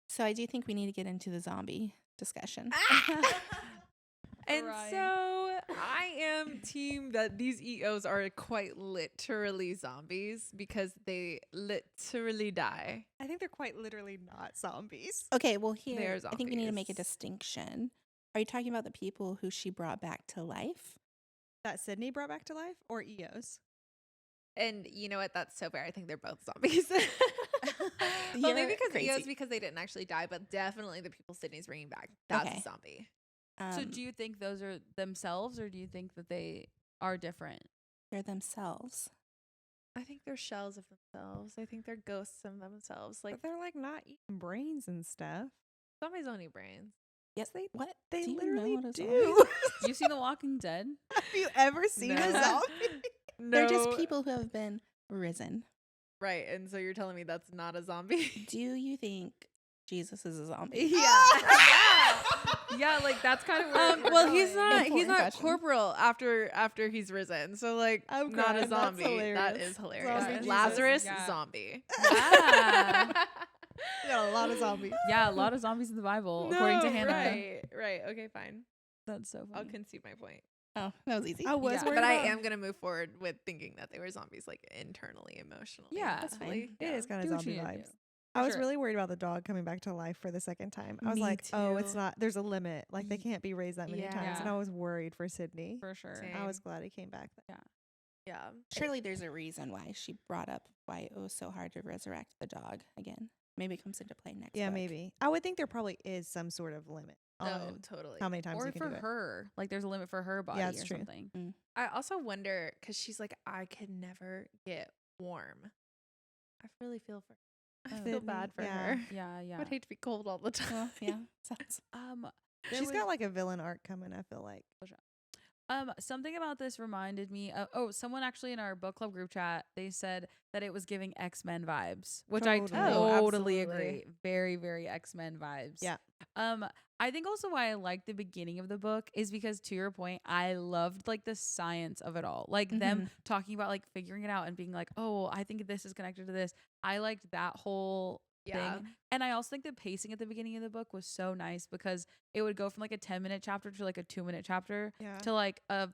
Speaker 2: So I do think we need to get into the zombie discussion.
Speaker 3: And
Speaker 4: Ryan.
Speaker 3: so I am team that these EOs are quite literally zombies because they literally die.
Speaker 1: I think they're quite literally not zombies.
Speaker 2: Okay, well here
Speaker 3: They're
Speaker 2: I think we need to make a
Speaker 3: zombies.
Speaker 2: distinction. Are you talking about the people who she brought back to life?
Speaker 1: That Sydney brought back to life, or EOs?
Speaker 3: And you know what? That's so fair. I think they're both zombies. well,
Speaker 2: You're
Speaker 3: maybe because
Speaker 2: crazy.
Speaker 3: EOs because they didn't actually die, but definitely the people Sydney's bringing back. That's
Speaker 2: Okay.
Speaker 3: a zombie.
Speaker 4: So do you think those are themselves, or do you think that they are different?
Speaker 2: they're themselves?
Speaker 3: I think they're shells of themselves. I think they're ghosts of themselves. Like
Speaker 1: But they're like not eating brains and stuff.
Speaker 3: zombies don't eat brains.
Speaker 2: Yes,
Speaker 1: they-
Speaker 2: what?
Speaker 1: They
Speaker 2: Do you know
Speaker 1: literally
Speaker 2: what a zombie
Speaker 1: do.
Speaker 4: You seen The Walking Dead?
Speaker 1: Have you ever seen a
Speaker 3: No.
Speaker 1: zombie?
Speaker 2: They're just people who have been risen.
Speaker 3: Right. And so you're telling me that's not a zombie?
Speaker 2: Do you think Jesus is a zombie?
Speaker 1: Yeah.
Speaker 4: Yeah, like that's kind of where we're
Speaker 3: well,
Speaker 4: going.
Speaker 3: he's not
Speaker 2: Important question.
Speaker 3: corporal after he's risen. So like
Speaker 1: I'm
Speaker 3: not
Speaker 1: crying.
Speaker 3: a
Speaker 1: That's
Speaker 3: zombie. That
Speaker 1: hilarious.
Speaker 3: is hilarious.
Speaker 1: Zombie Jesus.
Speaker 3: Lazarus
Speaker 4: Yeah.
Speaker 3: zombie.
Speaker 4: Yeah.
Speaker 1: We got a lot of zombies.
Speaker 4: Yeah, a lot of zombies in the Bible, according to Hannah.
Speaker 3: Right. Okay, fine.
Speaker 4: That's so
Speaker 3: I'll
Speaker 4: funny.
Speaker 3: concede my point.
Speaker 2: Oh, that was easy.
Speaker 1: I was
Speaker 4: Yeah.
Speaker 1: worried
Speaker 3: But I
Speaker 1: about-
Speaker 3: am gonna move forward with thinking that they were zombies, like internally, emotionally.
Speaker 4: Yeah.
Speaker 2: That's fine.
Speaker 3: mentally.
Speaker 1: It is kind of
Speaker 4: Do what
Speaker 1: zombie
Speaker 4: you need to
Speaker 1: vibes.
Speaker 4: do.
Speaker 1: I was
Speaker 4: Sure.
Speaker 1: really worried about the dog coming back to life for the second time. I was
Speaker 3: Me
Speaker 1: like, oh, it's
Speaker 3: too.
Speaker 1: not. There's a limit. Like they can't be raised that many times. And
Speaker 4: Yeah.
Speaker 1: I was worried for Sydney.
Speaker 4: For sure.
Speaker 3: Same.
Speaker 1: I was glad he came back.
Speaker 3: Yeah.
Speaker 2: Surely there's a reason why she brought up why it was so hard to resurrect the dog again. Maybe it comes into play next
Speaker 1: Yeah,
Speaker 2: book.
Speaker 1: maybe. I would think there probably is some sort of limit
Speaker 3: Oh,
Speaker 1: on
Speaker 3: totally.
Speaker 1: how many times
Speaker 4: Or
Speaker 1: you can
Speaker 4: for
Speaker 1: do it.
Speaker 4: her, like there's a limit for her body
Speaker 1: that's
Speaker 4: or
Speaker 1: true.
Speaker 4: something.
Speaker 3: I also wonder because she's like, I could never get warm. I really feel for. I feel
Speaker 1: Sydney,
Speaker 3: bad for
Speaker 1: yeah.
Speaker 3: her.
Speaker 4: Yeah,
Speaker 3: I
Speaker 4: yeah.
Speaker 3: would hate to be cold all the time.
Speaker 2: Well, yeah. Sounds
Speaker 4: There
Speaker 1: She's
Speaker 4: was-
Speaker 1: got like a villain arc coming, I feel like.
Speaker 4: something about this reminded me of someone actually in our book club group chat, they said that it was giving X-Men vibes, which I
Speaker 1: Totally.
Speaker 3: Oh,
Speaker 4: totally
Speaker 3: absolutely.
Speaker 4: agree. Very, very X-Men vibes.
Speaker 1: Yeah.
Speaker 4: I think also why I like the beginning of the book is because, to your point, I loved like the science of it all. Like them talking about like figuring it out and being like, oh, I think this is connected to this. I liked that whole
Speaker 3: Yeah.
Speaker 4: thing. And I also think the pacing at the beginning of the book was so nice because it would go from like a 10-minute chapter to like a 2-minute chapter
Speaker 1: Yeah.
Speaker 4: to like a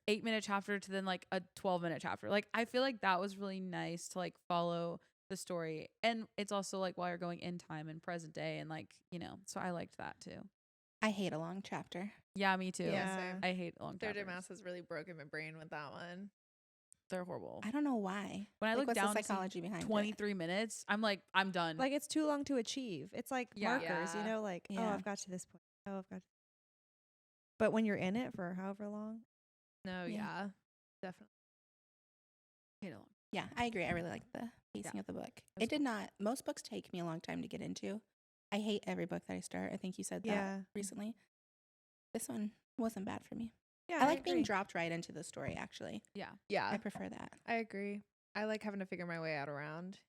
Speaker 4: 8-minute chapter to then like a 12-minute chapter. Like I feel like that was really nice to like follow the story. And it's also like while you're going in time and present day and like, you know, so I liked that too.
Speaker 2: I hate a long chapter.
Speaker 4: Yeah, me too.
Speaker 3: Yeah, same.
Speaker 4: I hate long
Speaker 3: Third
Speaker 4: chapters.
Speaker 3: Mass has really broken my brain with that one.
Speaker 4: They're horrible.
Speaker 2: I don't know why.
Speaker 4: When I
Speaker 2: Like,
Speaker 4: look
Speaker 2: what's
Speaker 4: down
Speaker 2: the
Speaker 4: to see
Speaker 2: psychology behind it?
Speaker 4: 23 minutes, I'm like, I'm done.
Speaker 1: Like it's too long to achieve. It's like
Speaker 4: Yeah.
Speaker 1: markers, you
Speaker 3: Yeah.
Speaker 1: know, like, oh,
Speaker 2: Yeah.
Speaker 1: I've got to this point. Oh, I've got. But when you're in it for however long,
Speaker 3: No,
Speaker 2: Yeah.
Speaker 3: yeah. Definitely.
Speaker 4: hate it long.
Speaker 2: Yeah, I agree. I really like the pacing of the book.
Speaker 4: was
Speaker 2: It did not. Most books take me a long time to get into. I hate every book that I start. I think you said that
Speaker 1: Yeah.
Speaker 2: recently. This one wasn't bad for me.
Speaker 1: yeah,
Speaker 2: I like being
Speaker 1: agree.
Speaker 2: dropped right into the story, actually.
Speaker 4: Yeah.
Speaker 3: Yeah.
Speaker 2: I prefer that.
Speaker 3: I agree. I like having to figure my way out around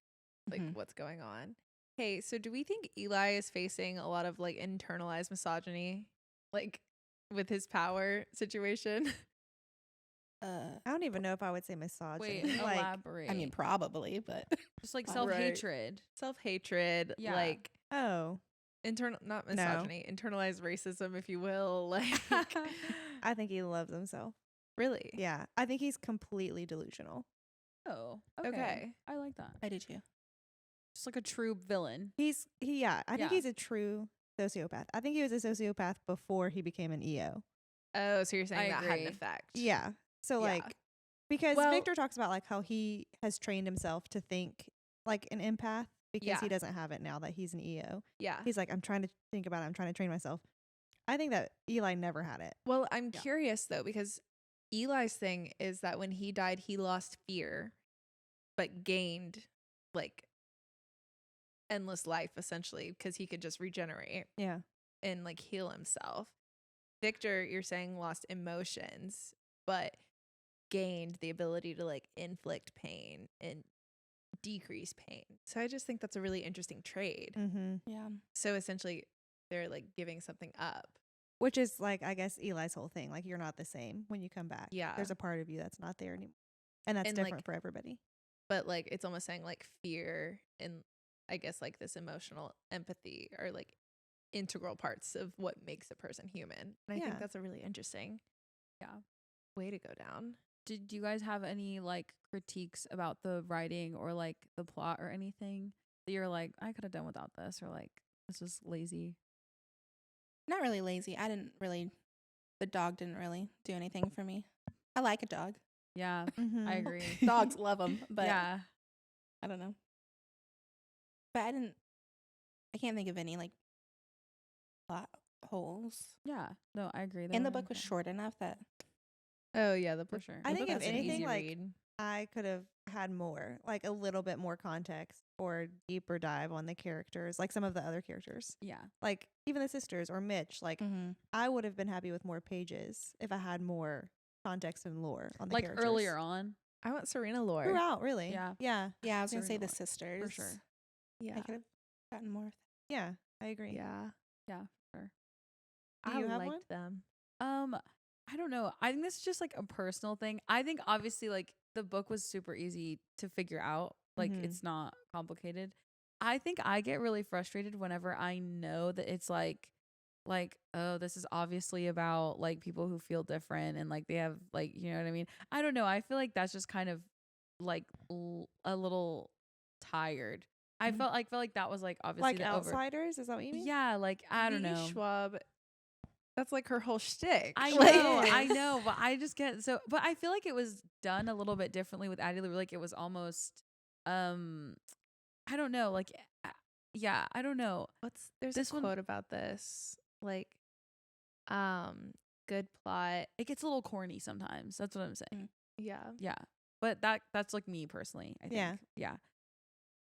Speaker 3: like
Speaker 2: Mhm.
Speaker 3: what's going on. Hey, so do we think Eli is facing a lot of like internalized misogyny, like with his power situation?
Speaker 1: I don't even know if I would say misogyny.
Speaker 4: Wait,
Speaker 1: like,
Speaker 4: elaborate.
Speaker 2: I mean, probably, but
Speaker 4: just like
Speaker 2: Right.
Speaker 4: self-hatred.
Speaker 3: Self-hatred,
Speaker 4: Yeah.
Speaker 3: like
Speaker 1: oh,
Speaker 3: internal, not
Speaker 1: No.
Speaker 3: misogyny, internalized racism, if you will. Like,
Speaker 1: I think he loves himself.
Speaker 3: really?
Speaker 1: Yeah, I think he's completely delusional.
Speaker 4: Oh, okay.
Speaker 3: Okay.
Speaker 4: I like that.
Speaker 2: I do too.
Speaker 4: Just like a true villain.
Speaker 1: I
Speaker 4: Yeah.
Speaker 1: think he's a true sociopath. I think he was a sociopath before he became an EO.
Speaker 3: Oh, so you're saying
Speaker 4: I
Speaker 3: that had an
Speaker 4: agree.
Speaker 3: effect?
Speaker 1: Yeah. So
Speaker 3: Yeah.
Speaker 1: like, because
Speaker 3: Well-
Speaker 1: Victor talks about like how he has trained himself to think like an empath because
Speaker 3: Yeah.
Speaker 1: he doesn't have it now that he's an EO.
Speaker 3: Yeah.
Speaker 1: He's like, I'm trying to think about it. I'm trying to train myself. I think that Eli never had it.
Speaker 3: Well, I'm
Speaker 4: Yeah.
Speaker 3: curious though, because Eli's thing is that when he died, he lost fear, but gained like endless life essentially because he could just regenerate
Speaker 1: Yeah.
Speaker 3: and like heal himself. Victor, you're saying, lost emotions, but gained the ability to like inflict pain and decrease pain. So I just think that's a really interesting trade.
Speaker 1: Mm-hmm.
Speaker 2: Yeah.
Speaker 3: So essentially, they're like giving something up.
Speaker 1: Which is like, I guess, Eli's whole thing. Like, you're not the same when you come back.
Speaker 3: Yeah.
Speaker 1: There's a part of you that's not there anymore. And that's
Speaker 3: And,
Speaker 1: different
Speaker 3: like,
Speaker 1: for everybody.
Speaker 3: But like it's almost saying like fear and I guess like this emotional empathy are like integral parts of what makes a person human. And I
Speaker 1: Yeah.
Speaker 3: think that's a really interesting way to go down.
Speaker 4: Did you guys have any like critiques about the writing or like the plot or anything that you're like, I could have done without this, or like this was lazy?
Speaker 2: Not really lazy. The dog didn't really do anything for me. I like a dog.
Speaker 4: Yeah,
Speaker 1: Mm-hmm.
Speaker 4: I agree.
Speaker 2: Dogs love them, but
Speaker 4: yeah,
Speaker 2: I don't know. But I can't think of any like plot holes.
Speaker 4: yeah. No, I agree.
Speaker 2: And the book was short enough that
Speaker 3: Oh yeah, the
Speaker 4: for
Speaker 3: book.
Speaker 4: sure.
Speaker 1: I
Speaker 3: the
Speaker 1: think
Speaker 3: book
Speaker 1: if
Speaker 3: was an
Speaker 1: anything,
Speaker 3: easy
Speaker 1: like,
Speaker 3: read.
Speaker 1: I could have had more, like a little bit more context or deeper dive on the characters, like some of the other characters.
Speaker 4: Yeah,
Speaker 1: Like, even the sisters or Mitch. Like, I would have been happy with more pages if I had more context and lore on the
Speaker 4: like
Speaker 1: characters.
Speaker 4: earlier on.
Speaker 3: I want Serena lore.
Speaker 1: Throughout, really.
Speaker 4: Yeah.
Speaker 1: Yeah.
Speaker 2: yeah, I was gonna say
Speaker 4: Serena
Speaker 2: the sisters
Speaker 4: for sure.
Speaker 3: Yeah.
Speaker 2: I could have gotten more.
Speaker 1: Yeah. I agree.
Speaker 3: Yeah.
Speaker 4: Yeah, for sure.
Speaker 1: Do you
Speaker 3: I
Speaker 1: have
Speaker 3: liked
Speaker 1: one?
Speaker 3: them.
Speaker 4: I don't know. I think this is just like a personal thing. I think obviously like the book was super easy to figure out. Like
Speaker 1: Mhm.
Speaker 4: it's not complicated. I think I get really frustrated whenever I know that it's like oh, this is obviously about like people who feel different and like they have like, you know what I mean? I don't know. I feel like that's just kind of like a little tired. I
Speaker 2: Mhm.
Speaker 4: felt like that was like obviously
Speaker 1: Like
Speaker 4: the over.
Speaker 1: outsiders? Is that what you mean?
Speaker 4: Yeah, like I don't know.
Speaker 3: Schwab. That's like her whole shtick.
Speaker 4: I
Speaker 3: Like-
Speaker 4: know, I know, but I just get so. But I feel like it was done a little bit differently with Addie. Like it was almost, I don't know, like, yeah, I don't know.
Speaker 3: There's
Speaker 4: This
Speaker 3: a
Speaker 4: one-
Speaker 3: quote about this, like, good plot.
Speaker 4: It gets a little corny sometimes. That's what I'm saying.
Speaker 3: Yeah.
Speaker 4: Yeah, but that's like me personally. I think.
Speaker 1: Yeah.
Speaker 4: Yeah.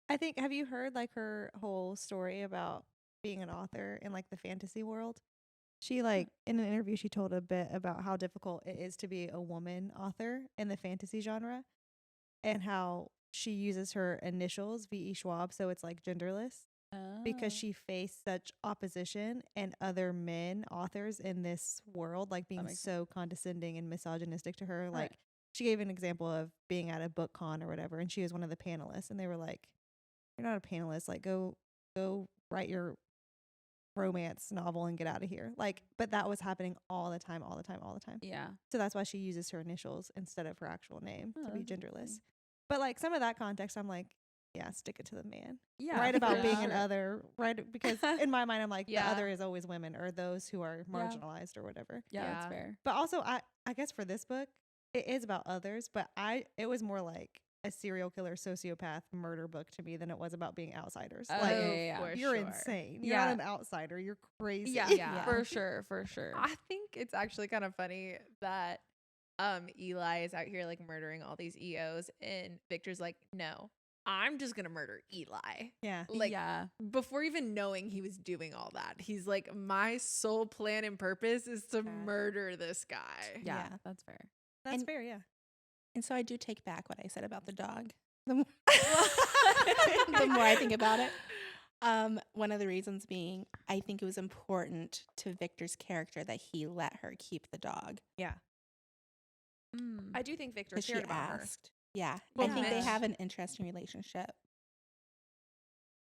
Speaker 1: I think, have you heard like her whole story about being an author in like the fantasy world? She like in an interview she told a bit about how difficult it is to be a woman author in the fantasy genre and how she uses her initials V.E. Schwab, so it's like genderless, because
Speaker 4: Oh.
Speaker 1: she faced such opposition and other men authors in this world like being
Speaker 4: makes
Speaker 1: so condescending and misogynistic to her.
Speaker 4: Right.
Speaker 1: Like she gave an example of being at a book con or whatever, and she was one of the panelists, and they were like, "You're not a panelist. Like go write your romance novel and get out of here." Like, but that was happening all the time.
Speaker 4: Yeah.
Speaker 1: So that's why she uses her initials instead of her actual name
Speaker 4: Oh,
Speaker 1: to be
Speaker 4: that's
Speaker 1: genderless.
Speaker 4: interesting.
Speaker 1: But like some of that context, I'm like, yeah, stick it to the man.
Speaker 4: Yeah.
Speaker 1: Write
Speaker 4: for
Speaker 1: about being
Speaker 4: sure.
Speaker 1: an other, right? Because in my mind, I'm like,
Speaker 3: Yeah.
Speaker 1: the other is always women or those who are marginalized or whatever.
Speaker 4: Yeah, that's
Speaker 3: Yeah.
Speaker 4: fair.
Speaker 1: But also, I guess for this book, it is about others, but it was more like a serial killer, sociopath, murder book to me than it was about being outsiders.
Speaker 4: Oh,
Speaker 1: like,
Speaker 4: yeah.
Speaker 3: for
Speaker 1: you're
Speaker 3: sure.
Speaker 1: insane. You're
Speaker 4: Yeah.
Speaker 1: not an outsider. You're crazy.
Speaker 4: Yeah,
Speaker 3: Yeah.
Speaker 4: for sure, for sure.
Speaker 3: I think it's actually kind of funny that Eli is out here like murdering all these EOs and Victor's like, no, I'm just gonna murder Eli.
Speaker 1: Yeah.
Speaker 3: Like
Speaker 4: yeah,
Speaker 3: before even knowing he was doing all that, he's like, my sole plan and purpose is to
Speaker 2: Yeah.
Speaker 3: murder this guy.
Speaker 4: yeah,
Speaker 2: Yeah.
Speaker 4: that's fair.
Speaker 1: That's
Speaker 2: And-
Speaker 1: fair. Yeah.
Speaker 2: And so I do take back what I said about the dog. The more, the more I think about it. One of the reasons being, I think it was important to Victor's character that he let her keep the dog.
Speaker 1: Yeah.
Speaker 4: Mm.
Speaker 1: I do think Victor
Speaker 2: Because she
Speaker 1: cared about her.
Speaker 2: asked. Yeah.
Speaker 3: Well,
Speaker 2: I think they
Speaker 3: Mitch-
Speaker 2: have an interesting relationship.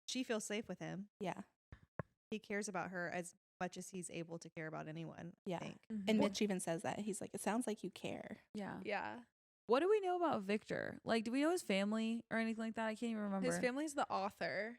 Speaker 1: She feels safe with him.
Speaker 2: Yeah.
Speaker 1: He cares about her as much as he's able to care about anyone.
Speaker 2: Yeah.
Speaker 1: I think.
Speaker 2: And
Speaker 3: Well,
Speaker 2: Mitch even says that. He's like, it sounds like you care.
Speaker 4: Yeah.
Speaker 3: yeah.
Speaker 4: What do we know about Victor? Like, do we know his family or anything like that? I can't even remember.
Speaker 3: His family's the author.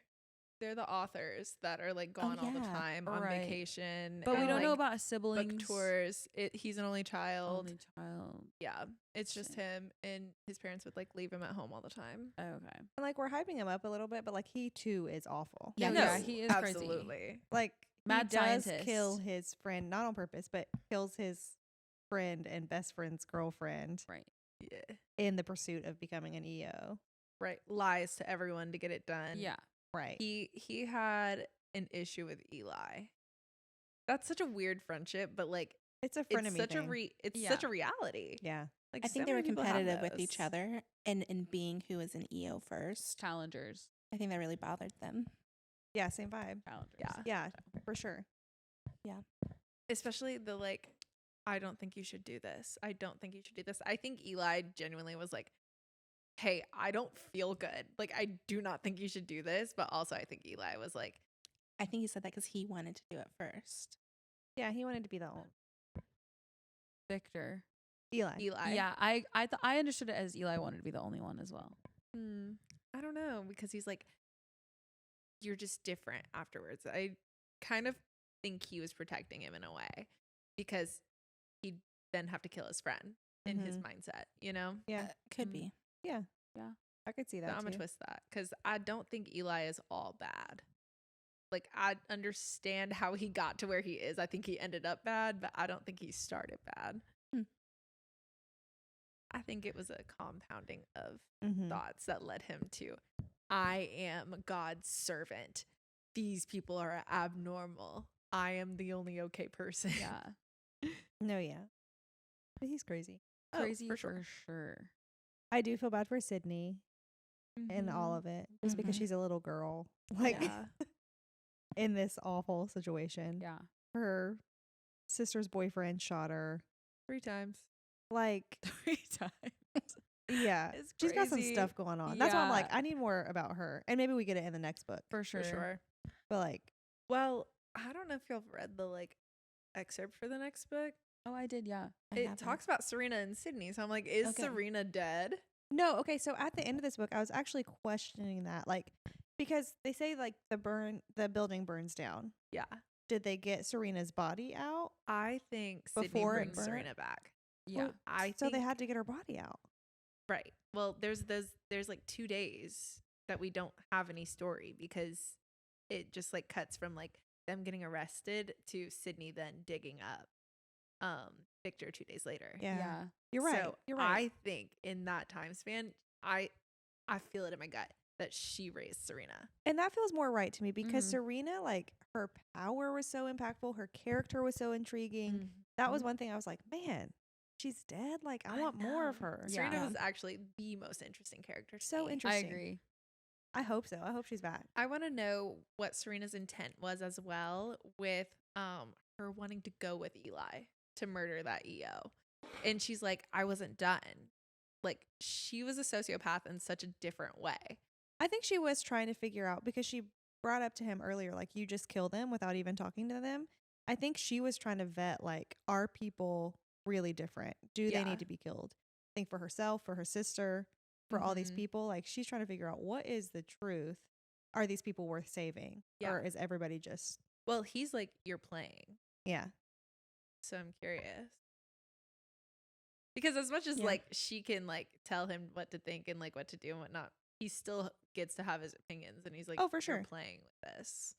Speaker 3: They're the authors that are like gone all the
Speaker 2: yeah.
Speaker 3: time on
Speaker 4: Right.
Speaker 3: vacation.
Speaker 4: But we
Speaker 3: and,
Speaker 4: don't know
Speaker 3: like,
Speaker 4: about his siblings.
Speaker 3: book tours. He's an only child.
Speaker 4: Only child.
Speaker 3: Yeah, it's just
Speaker 4: Interesting.
Speaker 3: him, and his parents would like leave him at home all the time.
Speaker 4: Okay.
Speaker 1: And like we're hyping him up a little bit, but like he too is awful.
Speaker 2: Yeah,
Speaker 4: Yeah, he is crazy.
Speaker 3: absolutely.
Speaker 1: Like
Speaker 4: Mad
Speaker 1: he does
Speaker 4: scientist.
Speaker 1: kill his friend, not on purpose, but kills his friend and best friend's girlfriend
Speaker 4: Right.
Speaker 3: Yeah,
Speaker 1: in the pursuit of becoming an EO.
Speaker 3: right. Lies to everyone to get it done.
Speaker 4: Yeah.
Speaker 1: Right.
Speaker 3: he had an issue with Eli. That's such a weird friendship, but like
Speaker 1: It's a
Speaker 3: it's
Speaker 1: frenemy
Speaker 3: such
Speaker 1: thing.
Speaker 3: it's
Speaker 4: Yeah.
Speaker 3: such a reality.
Speaker 1: Yeah.
Speaker 3: Like
Speaker 2: I think
Speaker 3: so
Speaker 2: they were
Speaker 3: many people have
Speaker 2: competitive with each
Speaker 3: those.
Speaker 2: other and in being who was an EO first.
Speaker 4: Challengers.
Speaker 2: I think that really bothered them.
Speaker 1: Yeah, same vibe.
Speaker 4: Challengers.
Speaker 3: Yeah.
Speaker 1: Yeah, for sure.
Speaker 3: Especially the like, I don't think you should do this. I don't think you should do this. I think Eli genuinely was like, hey, I don't feel good. Like, I do not think you should do this. But also, I think Eli was like,
Speaker 2: I think he said that because he wanted to do it first.
Speaker 1: Yeah, he wanted to be the only
Speaker 4: Victor.
Speaker 1: Eli.
Speaker 3: Eli.
Speaker 4: Yeah, I understood it as Eli wanted to be the only one as well.
Speaker 3: I don't know, because he's like, you're just different afterwards. I kind of think he was protecting him in a way because he'd then have to kill his friend in his mindset, you know?
Speaker 1: Yeah.
Speaker 2: Could be.
Speaker 1: Yeah. I could see
Speaker 3: So
Speaker 1: that
Speaker 3: I'm gonna
Speaker 1: too.
Speaker 3: twist that because I don't think Eli is all bad. Like, I understand how he got to where he is. I think he ended up bad, but I don't think he started bad. I think it was a compounding of thoughts that led him to, I am God's servant. These people are abnormal. I am the only okay person.
Speaker 4: Yeah.
Speaker 1: No, yeah. But he's crazy.
Speaker 3: Oh,
Speaker 4: Crazy
Speaker 3: for
Speaker 4: for
Speaker 3: sure.
Speaker 4: sure.
Speaker 1: I do feel bad for Sydney and all of it just because
Speaker 2: Mhm.
Speaker 1: she's a little girl. Like
Speaker 3: Yeah.
Speaker 1: in this awful situation.
Speaker 4: Yeah.
Speaker 1: Her sister's boyfriend shot her.
Speaker 3: 3 times.
Speaker 1: Like
Speaker 4: 3 times.
Speaker 1: yeah.
Speaker 3: It's
Speaker 1: She's got some
Speaker 3: crazy.
Speaker 1: stuff going on. That's why I'm like,
Speaker 4: Yeah.
Speaker 1: I need more about her. And maybe we get it in the next book.
Speaker 4: For sure.
Speaker 3: For sure.
Speaker 1: But like,
Speaker 3: Well, I don't know if you've read the like excerpt for the next book.
Speaker 4: Oh, I did, yeah.
Speaker 2: I
Speaker 3: It
Speaker 2: haven't.
Speaker 3: talks about Serena and Sydney. So I'm like, is
Speaker 2: Okay.
Speaker 3: Serena dead?
Speaker 1: no, okay, so at the end of this book, I was actually questioning that. Like, because they say like the building burns down.
Speaker 3: Yeah.
Speaker 1: Did they get Serena's body out?
Speaker 3: I think Sydney
Speaker 1: Before it
Speaker 3: brings
Speaker 1: burnt?
Speaker 3: Serena back.
Speaker 4: Yeah.
Speaker 3: I
Speaker 1: So
Speaker 3: think
Speaker 1: they had to get her body out.
Speaker 3: right. Well, there's like 2 days that we don't have any story because it just like cuts from like them getting arrested to Sydney then digging up Victor 2 days later.
Speaker 1: Yeah. You're right.
Speaker 3: So
Speaker 1: You're right.
Speaker 3: I think in that time span, I feel it in my gut that she raised Serena.
Speaker 1: And that feels more right to me because
Speaker 4: Mhm.
Speaker 1: Serena, like, her power was so impactful. Her character was so intriguing. That was one thing I was like, man, she's dead. Like, I want more of
Speaker 3: know.
Speaker 1: her.
Speaker 4: Yeah.
Speaker 3: Serena was actually the most interesting character. To
Speaker 1: So
Speaker 3: me.
Speaker 4: I
Speaker 1: interesting.
Speaker 4: agree.
Speaker 1: I hope so. I hope she's back.
Speaker 3: I want to know what Serena's intent was as well with her wanting to go with Eli to murder that EO. And she's like, I wasn't done. Like, she was a sociopath in such a different way.
Speaker 1: I think she was trying to figure out because she brought up to him earlier, like, you just kill them without even talking to them. I think she was trying to vet, like, are people really different? Do they
Speaker 3: Yeah.
Speaker 1: need to be killed? I think for herself, for her sister, for all these
Speaker 3: Mhm.
Speaker 1: people, like, she's trying to figure out what is the truth. Are these people worth saving?
Speaker 3: Yeah.
Speaker 1: Or is everybody just,
Speaker 3: Well, he's like, you're playing.
Speaker 1: yeah.
Speaker 3: So I'm curious. Because as much as
Speaker 1: Yeah.
Speaker 3: like she can like tell him what to think and like what to do and whatnot, he still gets to have his opinions and he's like,
Speaker 1: Oh, for
Speaker 3: you're
Speaker 1: sure.
Speaker 3: playing with this.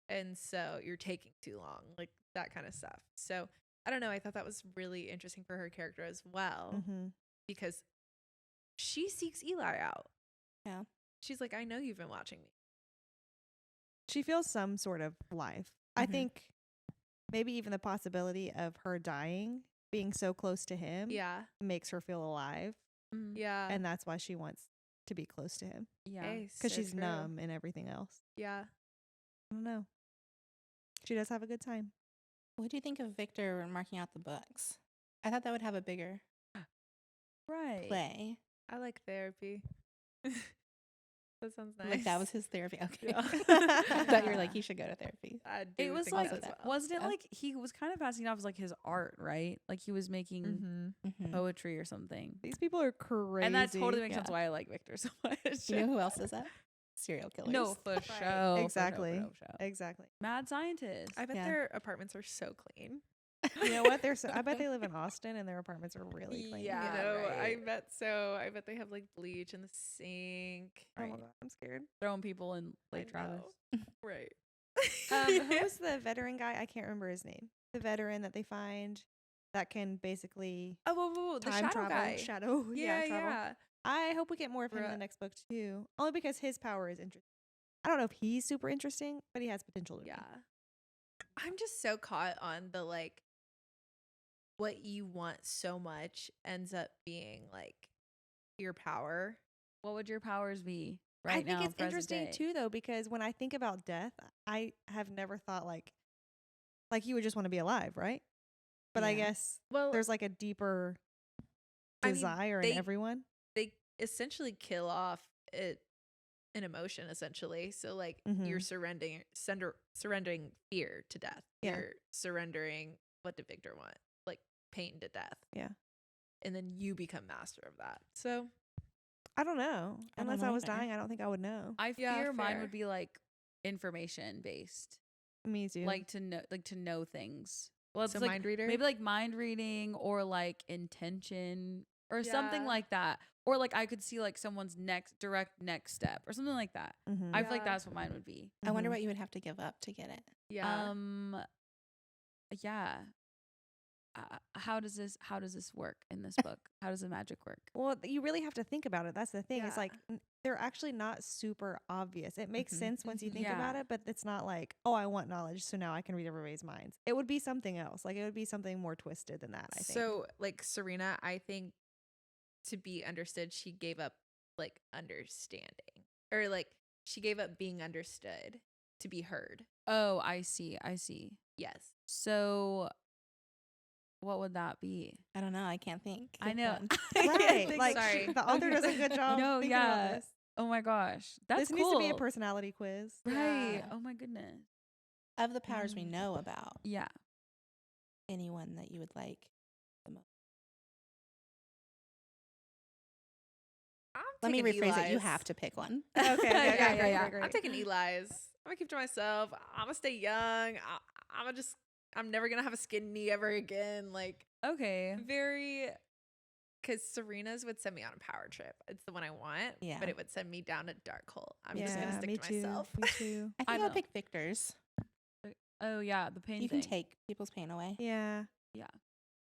Speaker 3: And so you're taking too long, like that kind of stuff. So I don't know. I thought that was really interesting for her character as well
Speaker 1: Mm-hmm.
Speaker 3: because she seeks Eli out.
Speaker 2: Yeah.
Speaker 3: She's like, I know you've been watching me.
Speaker 1: She feels some sort of life. I
Speaker 2: Mhm.
Speaker 1: think maybe even the possibility of her dying, being so close to him,
Speaker 3: Yeah.
Speaker 1: makes her feel alive.
Speaker 3: Yeah.
Speaker 1: And that's why she wants to be close to him
Speaker 4: Yeah.
Speaker 3: Hey,
Speaker 1: because
Speaker 3: so
Speaker 1: she's
Speaker 3: true.
Speaker 1: numb and everything else.
Speaker 3: Yeah.
Speaker 1: I don't know. She does have a good time.
Speaker 2: What do you think of Victor marking out the books? I thought that would have a bigger
Speaker 4: Right.
Speaker 2: play.
Speaker 3: I like therapy. That sounds nice.
Speaker 2: Like that was his therapy. Okay.
Speaker 3: Yeah.
Speaker 2: I thought you were like, he should go to therapy.
Speaker 3: I do
Speaker 4: It was
Speaker 3: think
Speaker 4: like,
Speaker 3: so as well.
Speaker 4: wasn't it
Speaker 2: Yeah.
Speaker 4: like he was kind of passing it off as like his art, right? Like he was making
Speaker 3: Mm-hmm.
Speaker 2: Mhm.
Speaker 4: poetry or something.
Speaker 1: These people are crazy.
Speaker 4: And that totally makes
Speaker 2: Yeah.
Speaker 4: sense why I like Victor so much.
Speaker 2: You know who else does that? Serial killers.
Speaker 4: No, for
Speaker 3: Right.
Speaker 4: sure.
Speaker 1: Exactly.
Speaker 4: For sure.
Speaker 1: Exactly.
Speaker 4: Mad scientist.
Speaker 3: I bet
Speaker 2: Yeah.
Speaker 3: their apartments are so clean.
Speaker 1: You know what? They're so, I bet they live in Austin and their apartments are really clean.
Speaker 4: Yeah.
Speaker 3: You know, I
Speaker 4: right.
Speaker 3: bet so. I bet they have like bleach in the sink.
Speaker 1: Oh my
Speaker 4: Right.
Speaker 1: god, I'm scared.
Speaker 4: Throwing people in
Speaker 3: I
Speaker 4: Lake Travis.
Speaker 3: know. Right.
Speaker 1: Who's the veteran guy? I can't remember his name. The veteran that they find that can basically
Speaker 3: Oh, whoa, the
Speaker 1: time
Speaker 3: shadow
Speaker 1: travel.
Speaker 3: guy.
Speaker 1: Shadow.
Speaker 3: Yeah,
Speaker 1: travel.
Speaker 3: yeah.
Speaker 1: I hope we get more of him in the
Speaker 3: Bruh.
Speaker 1: next book too. Only because his power is interesting. I don't know if he's super interesting, but he has potential to be.
Speaker 3: Yeah. I'm just so caught on the like what you want so much ends up being like your power.
Speaker 4: What would your powers be
Speaker 1: I
Speaker 4: right
Speaker 1: think
Speaker 4: now?
Speaker 1: it's
Speaker 4: present
Speaker 1: interesting
Speaker 4: day?
Speaker 1: too, though, because when I think about death, I have never thought like you would just want to be alive, right? But I
Speaker 2: Yeah.
Speaker 1: guess
Speaker 3: Well,
Speaker 1: there's like a deeper
Speaker 3: I mean,
Speaker 1: desire in everyone.
Speaker 3: they essentially kill off it an emotion essentially. So like you're surrendering fear to death.
Speaker 1: Yeah.
Speaker 3: You're surrendering, what did Victor want? Like pain to death.
Speaker 1: Yeah.
Speaker 3: And then you become master of that. So
Speaker 1: I don't know.
Speaker 2: I don't
Speaker 1: Unless
Speaker 2: know
Speaker 1: I was
Speaker 2: either.
Speaker 1: dying, I don't think I would know.
Speaker 4: I
Speaker 3: Yeah,
Speaker 4: fear mine
Speaker 3: fair.
Speaker 4: would be like information based,
Speaker 1: Me too.
Speaker 4: like to know things. Well, it's
Speaker 3: so
Speaker 4: like
Speaker 3: mind reader.
Speaker 4: maybe like mind reading or like intention or something
Speaker 3: Yeah.
Speaker 4: like that, or like I could see like someone's direct next step or something like that.
Speaker 1: Mhm.
Speaker 4: I feel like
Speaker 3: Yeah.
Speaker 4: that's what mine would be.
Speaker 2: I wonder
Speaker 1: Mhm.
Speaker 2: what you would have to give up to get it.
Speaker 3: Yeah.
Speaker 4: Yeah. How does this work in this book? How does the magic work?
Speaker 1: Well, you really have to think about it. That's the thing. It's
Speaker 3: Yeah.
Speaker 1: like they're actually not super obvious. It makes
Speaker 2: Mhm.
Speaker 1: sense once you think
Speaker 4: Yeah.
Speaker 1: about it, but it's not like, oh, I want knowledge, so now I can read everybody's minds. It would be something else. Like it would be something more twisted than that, I think.
Speaker 3: So like Serena, I think to be understood, she gave up like understanding, or like she gave up being understood to be heard.
Speaker 4: Oh, I see.
Speaker 3: Yes.
Speaker 4: So what would that be?
Speaker 2: I don't know. I can't think.
Speaker 4: I
Speaker 2: of
Speaker 4: know.
Speaker 2: one.
Speaker 1: Right.
Speaker 3: Think-
Speaker 1: Like
Speaker 3: sorry.
Speaker 1: the author does a good job
Speaker 4: No,
Speaker 1: thinking
Speaker 4: yeah.
Speaker 1: about this.
Speaker 4: Oh my gosh. That's
Speaker 1: This
Speaker 4: cool.
Speaker 1: needs to be a personality quiz.
Speaker 4: Right.
Speaker 3: Yeah.
Speaker 4: Oh my goodness.
Speaker 2: Of the powers we
Speaker 4: Mm.
Speaker 2: know about,
Speaker 4: Yeah.
Speaker 2: anyone that you would like the most.
Speaker 3: I'm
Speaker 2: Let me
Speaker 3: taking
Speaker 2: rephrase it. You
Speaker 3: Eli's.
Speaker 2: have to pick one.
Speaker 1: Okay. Okay.
Speaker 4: Yeah,
Speaker 1: great,
Speaker 4: yeah.
Speaker 1: great,
Speaker 3: I'm
Speaker 1: great.
Speaker 3: taking Eli's. I'm gonna keep to myself. I'm gonna stay young. I'm never gonna have a skin knee ever again. Like
Speaker 4: Okay.
Speaker 3: very, because Serena's would send me on a power trip. It's the one I want.
Speaker 2: Yeah.
Speaker 3: But it would send me down a dark hole. I'm just
Speaker 1: Yeah,
Speaker 3: gonna stick
Speaker 1: me
Speaker 3: to
Speaker 1: too.
Speaker 3: myself.
Speaker 1: Me too.
Speaker 2: I
Speaker 4: I
Speaker 2: think I'll
Speaker 4: know.
Speaker 2: pick Victor's.
Speaker 4: Oh yeah, the pain
Speaker 2: You
Speaker 4: thing.
Speaker 2: can take people's pain away.
Speaker 1: Yeah.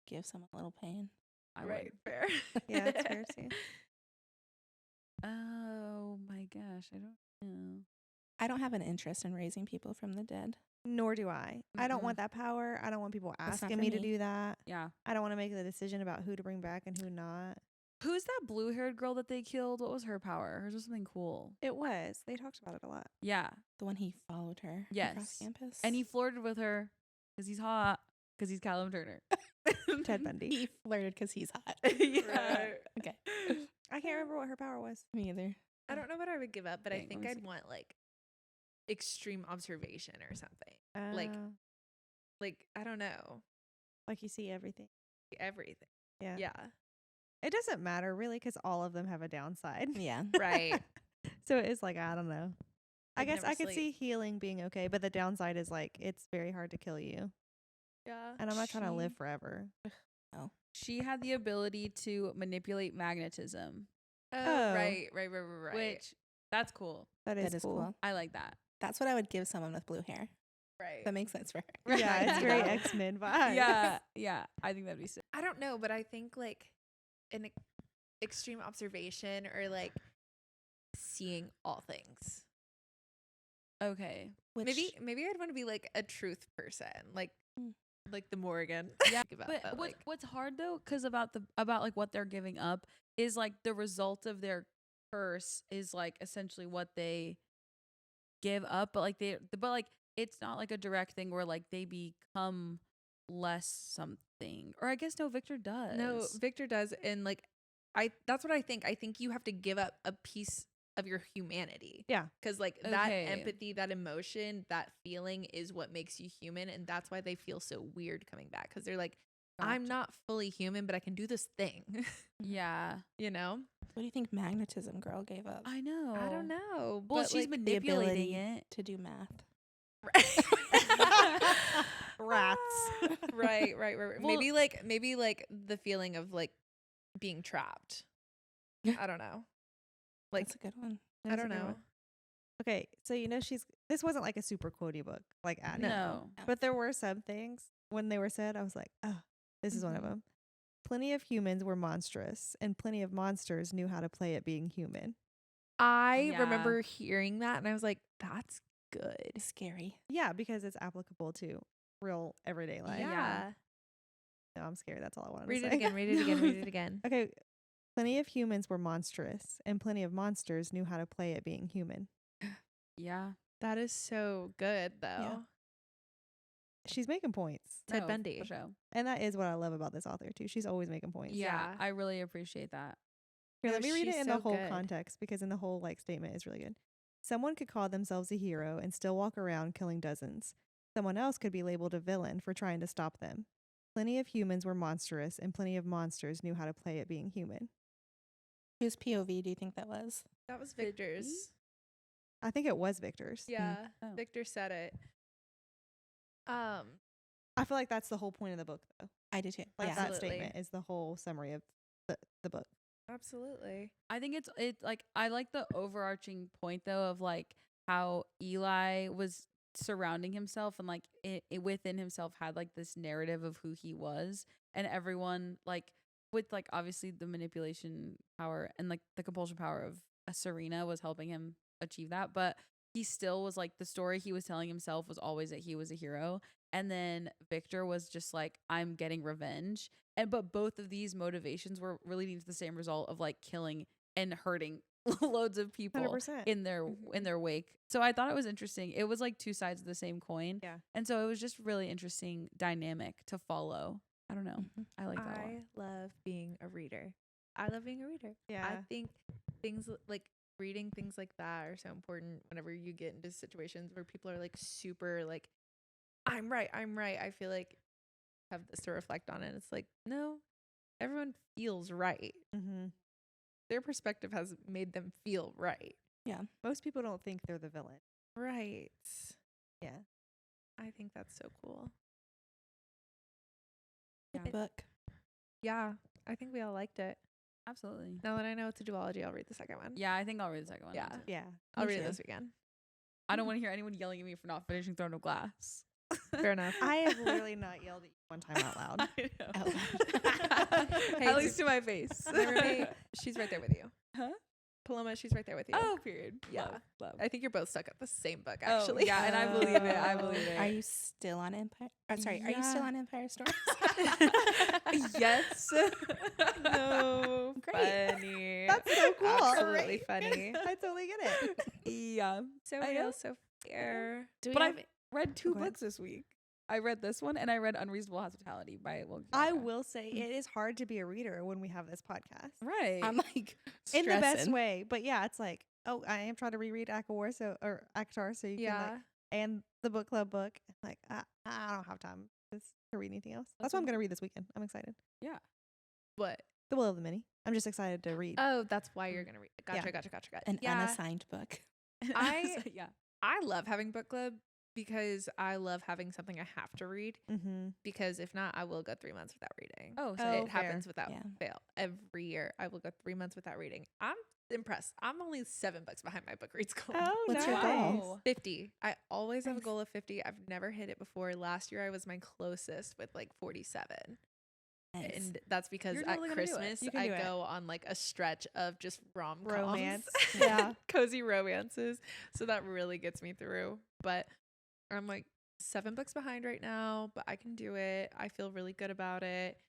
Speaker 2: Give someone a little pain.
Speaker 4: I
Speaker 3: Right.
Speaker 4: would.
Speaker 3: Fair.
Speaker 1: Yeah, that's fair too.
Speaker 4: Oh my gosh, I don't know.
Speaker 2: I don't have an interest in raising people from the dead.
Speaker 1: Nor do I. I don't
Speaker 4: Mm-mm.
Speaker 1: want that power. I don't want people
Speaker 2: That's not
Speaker 1: asking
Speaker 2: for
Speaker 1: me to
Speaker 2: me.
Speaker 1: do that.
Speaker 4: Yeah.
Speaker 1: I don't want to make the decision about who to bring back and who not.
Speaker 4: Who's that blue-haired girl that they killed? What was her power? Hers was something cool.
Speaker 1: It was. They talked about it a lot.
Speaker 4: Yeah.
Speaker 2: The one he followed her
Speaker 4: Yes.
Speaker 2: across campus.
Speaker 4: And he flirted with her because he's hot, because he's Callum Turner.
Speaker 1: Ted Bundy.
Speaker 2: he flirted because he's hot.
Speaker 3: Right.
Speaker 2: Okay.
Speaker 1: I can't remember what her power was.
Speaker 2: Me either.
Speaker 3: I don't know what I would give up, but I
Speaker 4: Dang,
Speaker 3: think
Speaker 4: let me
Speaker 3: I'd
Speaker 4: see.
Speaker 3: want like extreme observation or something. Like I don't know,
Speaker 1: like you see everything.
Speaker 3: everything.
Speaker 1: Yeah.
Speaker 3: Yeah.
Speaker 1: It doesn't matter really because all of them have a downside.
Speaker 2: Yeah.
Speaker 3: Right.
Speaker 1: So it's like, I don't know. I
Speaker 3: I'd
Speaker 1: guess
Speaker 3: never
Speaker 1: I could see
Speaker 3: sleep.
Speaker 1: healing being okay, but the downside is like it's very hard to kill you.
Speaker 3: Yeah.
Speaker 1: And I'm not trying to live
Speaker 4: She-
Speaker 1: forever.
Speaker 4: She had the ability to manipulate magnetism,
Speaker 3: Oh,
Speaker 1: Oh.
Speaker 3: right.
Speaker 4: which that's cool.
Speaker 1: That
Speaker 2: That is cool.
Speaker 4: I like that.
Speaker 2: That's what I would give someone with blue hair.
Speaker 3: Right.
Speaker 2: That makes sense for her.
Speaker 1: Yeah, it's very X-Men vibes.
Speaker 4: Yeah, yeah. I think that'd be sick.
Speaker 3: I don't know, but I think like an extreme observation or like seeing all things.
Speaker 4: Okay.
Speaker 2: Which,
Speaker 3: Maybe I'd want to be like a truth person, like
Speaker 2: Mm.
Speaker 3: like the Morgan.
Speaker 4: Yeah,
Speaker 3: Think about
Speaker 4: but
Speaker 3: that, like,
Speaker 4: what's hard though, because about like what they're giving up is like the result of their curse is like essentially what they give up, but like it's not like a direct thing where like they become less something. Or I guess no, Victor does.
Speaker 3: no, Victor does, and like that's what I think. I think you have to give up a piece of your humanity.
Speaker 1: Yeah.
Speaker 3: Because like that
Speaker 4: Okay.
Speaker 3: empathy, that emotion, that feeling is what makes you human, and that's why they feel so weird coming back, because they're like, I'm
Speaker 4: Gotcha.
Speaker 3: not fully human, but I can do this thing.
Speaker 4: Yeah,
Speaker 3: You know?
Speaker 2: what do you think magnetism girl gave up?
Speaker 4: I know.
Speaker 3: I don't know.
Speaker 4: Well,
Speaker 3: but,
Speaker 4: she's
Speaker 3: like,
Speaker 4: manipulating
Speaker 2: ability
Speaker 4: it.
Speaker 2: to do math.
Speaker 1: Rats.
Speaker 3: right.
Speaker 4: Well-
Speaker 3: maybe like the feeling of like being trapped. I don't know. Like,
Speaker 2: That's a good one.
Speaker 3: I
Speaker 1: That's a
Speaker 3: don't
Speaker 1: good
Speaker 3: know.
Speaker 1: one. Okay, so this wasn't like a super quotey book like Addie.
Speaker 4: No.
Speaker 1: But there were some things when they were said, I was like, oh, this is one of
Speaker 3: Mhm.
Speaker 1: them. Plenty of humans were monstrous, and plenty of monsters knew how to play at being human.
Speaker 3: I
Speaker 4: Yeah.
Speaker 3: remember hearing that and I was like, that's good.
Speaker 2: Scary.
Speaker 1: Yeah, because it's applicable to real everyday life.
Speaker 3: Yeah.
Speaker 1: No, I'm scared. That's all I want to
Speaker 3: Read
Speaker 1: say.
Speaker 3: it again. Read it again. Read it again.
Speaker 1: Okay. Plenty of humans were monstrous, and plenty of monsters knew how to play at being human.
Speaker 4: Yeah.
Speaker 3: That is so good, though.
Speaker 2: Yeah.
Speaker 1: She's making points.
Speaker 3: Ted
Speaker 4: No,
Speaker 3: Bundy.
Speaker 4: For sure.
Speaker 1: And that is what I love about this author, too. She's always making points.
Speaker 3: Yeah.
Speaker 4: I really appreciate that.
Speaker 1: Here,
Speaker 3: No,
Speaker 1: let me read it
Speaker 3: she's
Speaker 1: in
Speaker 3: so
Speaker 1: the whole
Speaker 3: good.
Speaker 1: context because in the whole statement is really good. Someone could call themselves a hero and still walk around killing dozens. Someone else could be labeled a villain for trying to stop them. Plenty of humans were monstrous, and plenty of monsters knew how to play at being human.
Speaker 2: Whose POV do you think that was?
Speaker 3: That was Victor's.
Speaker 1: I think it was Victor's.
Speaker 3: Yeah.
Speaker 4: Oh.
Speaker 3: Victor said it.
Speaker 1: I feel like that's the whole point of the book, though.
Speaker 2: I did too.
Speaker 1: Like
Speaker 2: Yeah.
Speaker 1: that
Speaker 3: Absolutely.
Speaker 1: statement is the whole summary of the book.
Speaker 3: Absolutely.
Speaker 4: I think it's like I like the overarching point though of like how Eli was surrounding himself and like it within himself had like this narrative of who he was, and everyone like with like obviously the manipulation power and like the compulsion power of Serena was helping him achieve that, but he still was like the story he was telling himself was always that he was a hero, and then Victor was just like I'm getting revenge. And but both of these motivations were leading to the same result of like killing and hurting loads of people
Speaker 1: 100%.
Speaker 4: in their wake. So I thought it was interesting. It was like two sides of the same coin.
Speaker 1: Yeah.
Speaker 4: And so it was just really interesting dynamic to follow. I don't know.
Speaker 2: Mhm.
Speaker 4: I like that a lot.
Speaker 3: I love being a reader. I love being a reader.
Speaker 1: Yeah.
Speaker 3: I think things like reading things like that are so important whenever you get into situations where people are like super like, I'm right. I feel like have this to reflect on it. It's like, no, everyone feels right.
Speaker 1: Mm-hmm.
Speaker 3: Their perspective has made them feel right.
Speaker 1: Most people don't think they're the villain.
Speaker 3: Right.
Speaker 1: Yeah.
Speaker 3: I think that's so cool.
Speaker 2: Good book.
Speaker 3: Yeah. I think we all liked it.
Speaker 4: Absolutely.
Speaker 3: Now that I know it's a duology, I'll read the second one.
Speaker 4: Yeah, I think I'll read the second one.
Speaker 3: Yeah.
Speaker 4: too.
Speaker 1: Yeah.
Speaker 3: I'll
Speaker 2: Me
Speaker 3: read it
Speaker 2: too.
Speaker 3: this weekend.
Speaker 4: I don't want to hear anyone yelling at me for not finishing Throne of Glass.
Speaker 3: Fair enough.
Speaker 1: I have literally not yelled at you one time out loud.
Speaker 4: I know.
Speaker 2: Out loud.
Speaker 3: Hey,
Speaker 4: At least to my face.
Speaker 3: My roommate, she's right there with you.
Speaker 4: Huh?
Speaker 3: Paloma, she's right there with you.
Speaker 4: Oh, period.
Speaker 3: Yeah.
Speaker 4: Love.
Speaker 3: I think you're both stuck at the same book,
Speaker 4: Oh,
Speaker 3: actually.
Speaker 4: yeah, and I believe it. I believe it.
Speaker 2: Are you still on Empire? Sorry, are you still
Speaker 4: Yeah.
Speaker 2: on Empire Storms?
Speaker 3: Yes. No.
Speaker 2: Great.
Speaker 3: Funny.
Speaker 1: That's so cool.
Speaker 3: Absolutely
Speaker 1: Right?
Speaker 3: funny.
Speaker 1: I totally get it.
Speaker 4: Yeah.
Speaker 3: So
Speaker 4: I
Speaker 3: real,
Speaker 4: know.
Speaker 3: so fair.
Speaker 2: Do we
Speaker 4: But
Speaker 2: have
Speaker 4: I've read two
Speaker 1: Go ahead.
Speaker 4: books this week. I read this one and I read Unreasonable Hospitality by Will.
Speaker 1: I will say it is hard to be a reader when we have this podcast.
Speaker 4: Right.
Speaker 2: I'm like
Speaker 1: In the best
Speaker 2: stressing.
Speaker 1: way. But yeah, it's like, oh, I am trying to reread Akawar or Akatar so you can
Speaker 3: Yeah.
Speaker 1: like, and the book club book. Like I don't have time to read anything else. That's
Speaker 4: That's
Speaker 1: what I'm
Speaker 4: okay.
Speaker 1: gonna read this weekend. I'm excited.
Speaker 3: What?
Speaker 1: The Will of the Many. I'm just excited to read.
Speaker 3: Oh, that's why you're going to read it. Gotcha,
Speaker 1: Yeah.
Speaker 3: gotcha.
Speaker 2: An
Speaker 3: Yeah.
Speaker 2: unassigned book.
Speaker 4: Yeah.
Speaker 3: I love having book club because I love having something I have to read.
Speaker 1: Mm-hmm.
Speaker 3: Because if not, I will go 3 months without reading.
Speaker 4: Oh, so
Speaker 1: Oh,
Speaker 3: It happens
Speaker 1: fair.
Speaker 3: without
Speaker 2: Yeah.
Speaker 3: fail. Every year, I will go 3 months without reading. I'm impressed. I'm only 7 books behind my book reads goal.
Speaker 1: Oh,
Speaker 2: What's your
Speaker 1: nice.
Speaker 2: goal?
Speaker 3: 50. I always have a
Speaker 2: Nice.
Speaker 3: goal of 50. I've never hit it before. Last year, I was my closest with like 47.
Speaker 2: Nice.
Speaker 3: And that's because
Speaker 4: You're
Speaker 3: at
Speaker 4: totally gonna do it.
Speaker 3: Christmas,
Speaker 1: You can
Speaker 3: I
Speaker 1: do it.
Speaker 3: go on like a stretch of just rom-coms.
Speaker 1: Romance. Yeah.
Speaker 3: Cozy romances. So that really gets me through. But I'm like 7 books behind right now, but I can do it. I feel really good about it.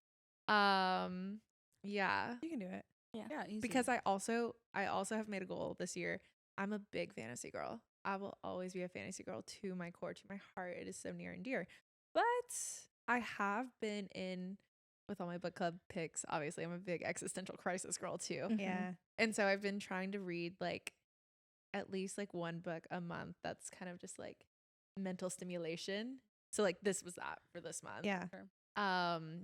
Speaker 3: Yeah.
Speaker 1: You can do it.
Speaker 4: Yeah. Easy.
Speaker 3: Because I also have made a goal this year. I'm a big fantasy girl. I will always be a fantasy girl to my core, to my heart. It is so near and dear. But I have been in with all my book club picks. Obviously, I'm a big existential crisis girl too.
Speaker 2: Mhm.
Speaker 1: Yeah.
Speaker 3: And so I've been trying to read like at least like 1 book a month that's kind of just like mental stimulation. So like this was that for this month.
Speaker 1: Yeah.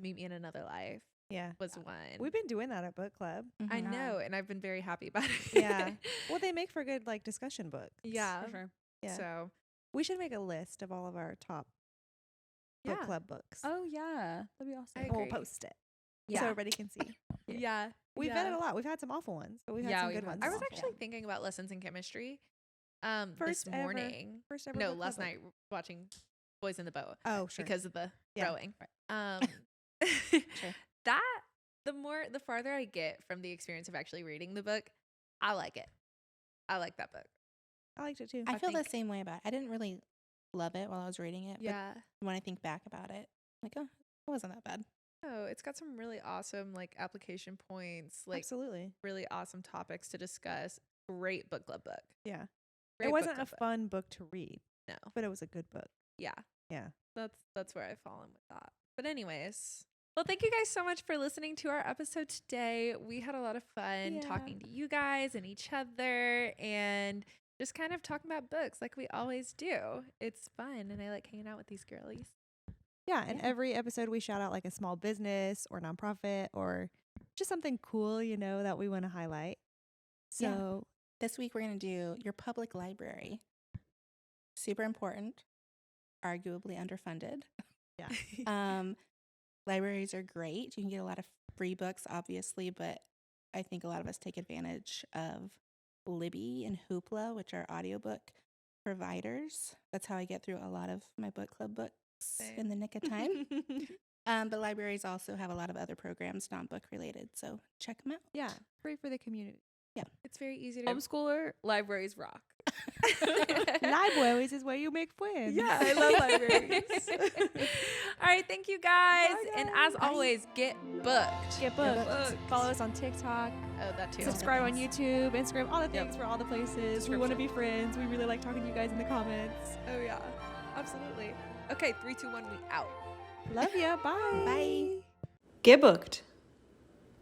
Speaker 3: Meet Me in Another Life
Speaker 1: Yeah.
Speaker 3: was one.
Speaker 1: We've been doing that at book club.
Speaker 3: I
Speaker 2: Mhm.
Speaker 3: know, and I've been very happy about it.
Speaker 1: Yeah. Well, they make for good like discussion books.
Speaker 3: Yeah.
Speaker 4: for sure.
Speaker 1: Yeah.
Speaker 3: So
Speaker 1: We should make a list of all of our top book
Speaker 3: Yeah.
Speaker 1: club books.
Speaker 4: Oh yeah. That'd be awesome.
Speaker 3: I
Speaker 1: And we'll
Speaker 3: agree.
Speaker 1: post it
Speaker 3: yeah.
Speaker 1: so everybody can see.
Speaker 3: yeah.
Speaker 1: We've
Speaker 3: yeah.
Speaker 1: vetted a lot. We've had some awful ones, but we've had
Speaker 4: Yeah,
Speaker 1: some
Speaker 4: we've
Speaker 1: good
Speaker 4: had
Speaker 1: ones.
Speaker 3: I
Speaker 4: some
Speaker 3: was
Speaker 4: awful
Speaker 3: actually
Speaker 4: ones.
Speaker 3: thinking about lessons in chemistry
Speaker 1: First
Speaker 3: this
Speaker 1: ever-
Speaker 3: morning.
Speaker 1: First ever
Speaker 3: No,
Speaker 1: book
Speaker 3: last
Speaker 1: club
Speaker 3: night watching Boys in the Boat
Speaker 1: Oh, sure.
Speaker 3: because of the
Speaker 1: Yeah.
Speaker 3: rowing.
Speaker 2: Sure.
Speaker 3: That the farther I get from the experience of actually reading the book, I like it. I like that book.
Speaker 1: I liked it too.
Speaker 2: I
Speaker 3: I
Speaker 2: feel the
Speaker 3: think-
Speaker 2: same way about it. I didn't really love it while I was reading it.
Speaker 3: Yeah.
Speaker 2: But when I think back about it, I'm like, oh, it wasn't that bad.
Speaker 3: Oh, it's got some really awesome like application points, like
Speaker 1: Absolutely.
Speaker 3: really awesome topics to discuss. Great book club book.
Speaker 1: Yeah.
Speaker 3: Great
Speaker 1: It
Speaker 3: book
Speaker 1: wasn't a
Speaker 3: club book.
Speaker 1: fun book to read,
Speaker 3: No.
Speaker 1: but it was a good book.
Speaker 3: Yeah.
Speaker 1: Yeah.
Speaker 3: That's where I've fallen with that. But anyways, well, thank you guys so much for listening to our episode today. We had a lot of fun
Speaker 1: Yeah.
Speaker 3: talking to you guys and each other and just kind of talking about books like we always do. It's fun and I like hanging out with these girlies.
Speaker 1: Yeah. And
Speaker 2: Yeah.
Speaker 1: every episode we shout out like a small business or nonprofit or just something cool, you know, that we want to highlight.
Speaker 2: Yeah.
Speaker 1: So
Speaker 2: This week we're going to do your public library. Super important, arguably underfunded.
Speaker 1: yeah.
Speaker 2: Libraries are great. You can get a lot of free books, obviously, but I think a lot of us take advantage of Libby and Hoopla, which are audiobook providers. That's how I get through a lot of my book club books in the nick of time. But libraries also have a lot of other programs, non-book related, so check them out.
Speaker 1: Yeah. Great for the community.
Speaker 3: It's very easy to
Speaker 4: Homeschooler, libraries rock.
Speaker 1: Libraries is where you make friends.
Speaker 4: Yeah, I love libraries.
Speaker 3: All right, thank you guys.
Speaker 1: Bye,
Speaker 3: And
Speaker 1: guys.
Speaker 3: as always, get booked.
Speaker 1: Get booked.
Speaker 4: booked.
Speaker 1: Follow us on TikTok.
Speaker 3: Oh, that too.
Speaker 1: Subscribe on YouTube, Instagram, all the
Speaker 4: Yep.
Speaker 1: things for all the places. We want to be friends. We really like talking to you guys in the comments.
Speaker 3: Oh yeah, absolutely. Okay, 3, 2, 1, we out.
Speaker 1: Love ya. Bye.
Speaker 2: Bye.
Speaker 5: Get booked.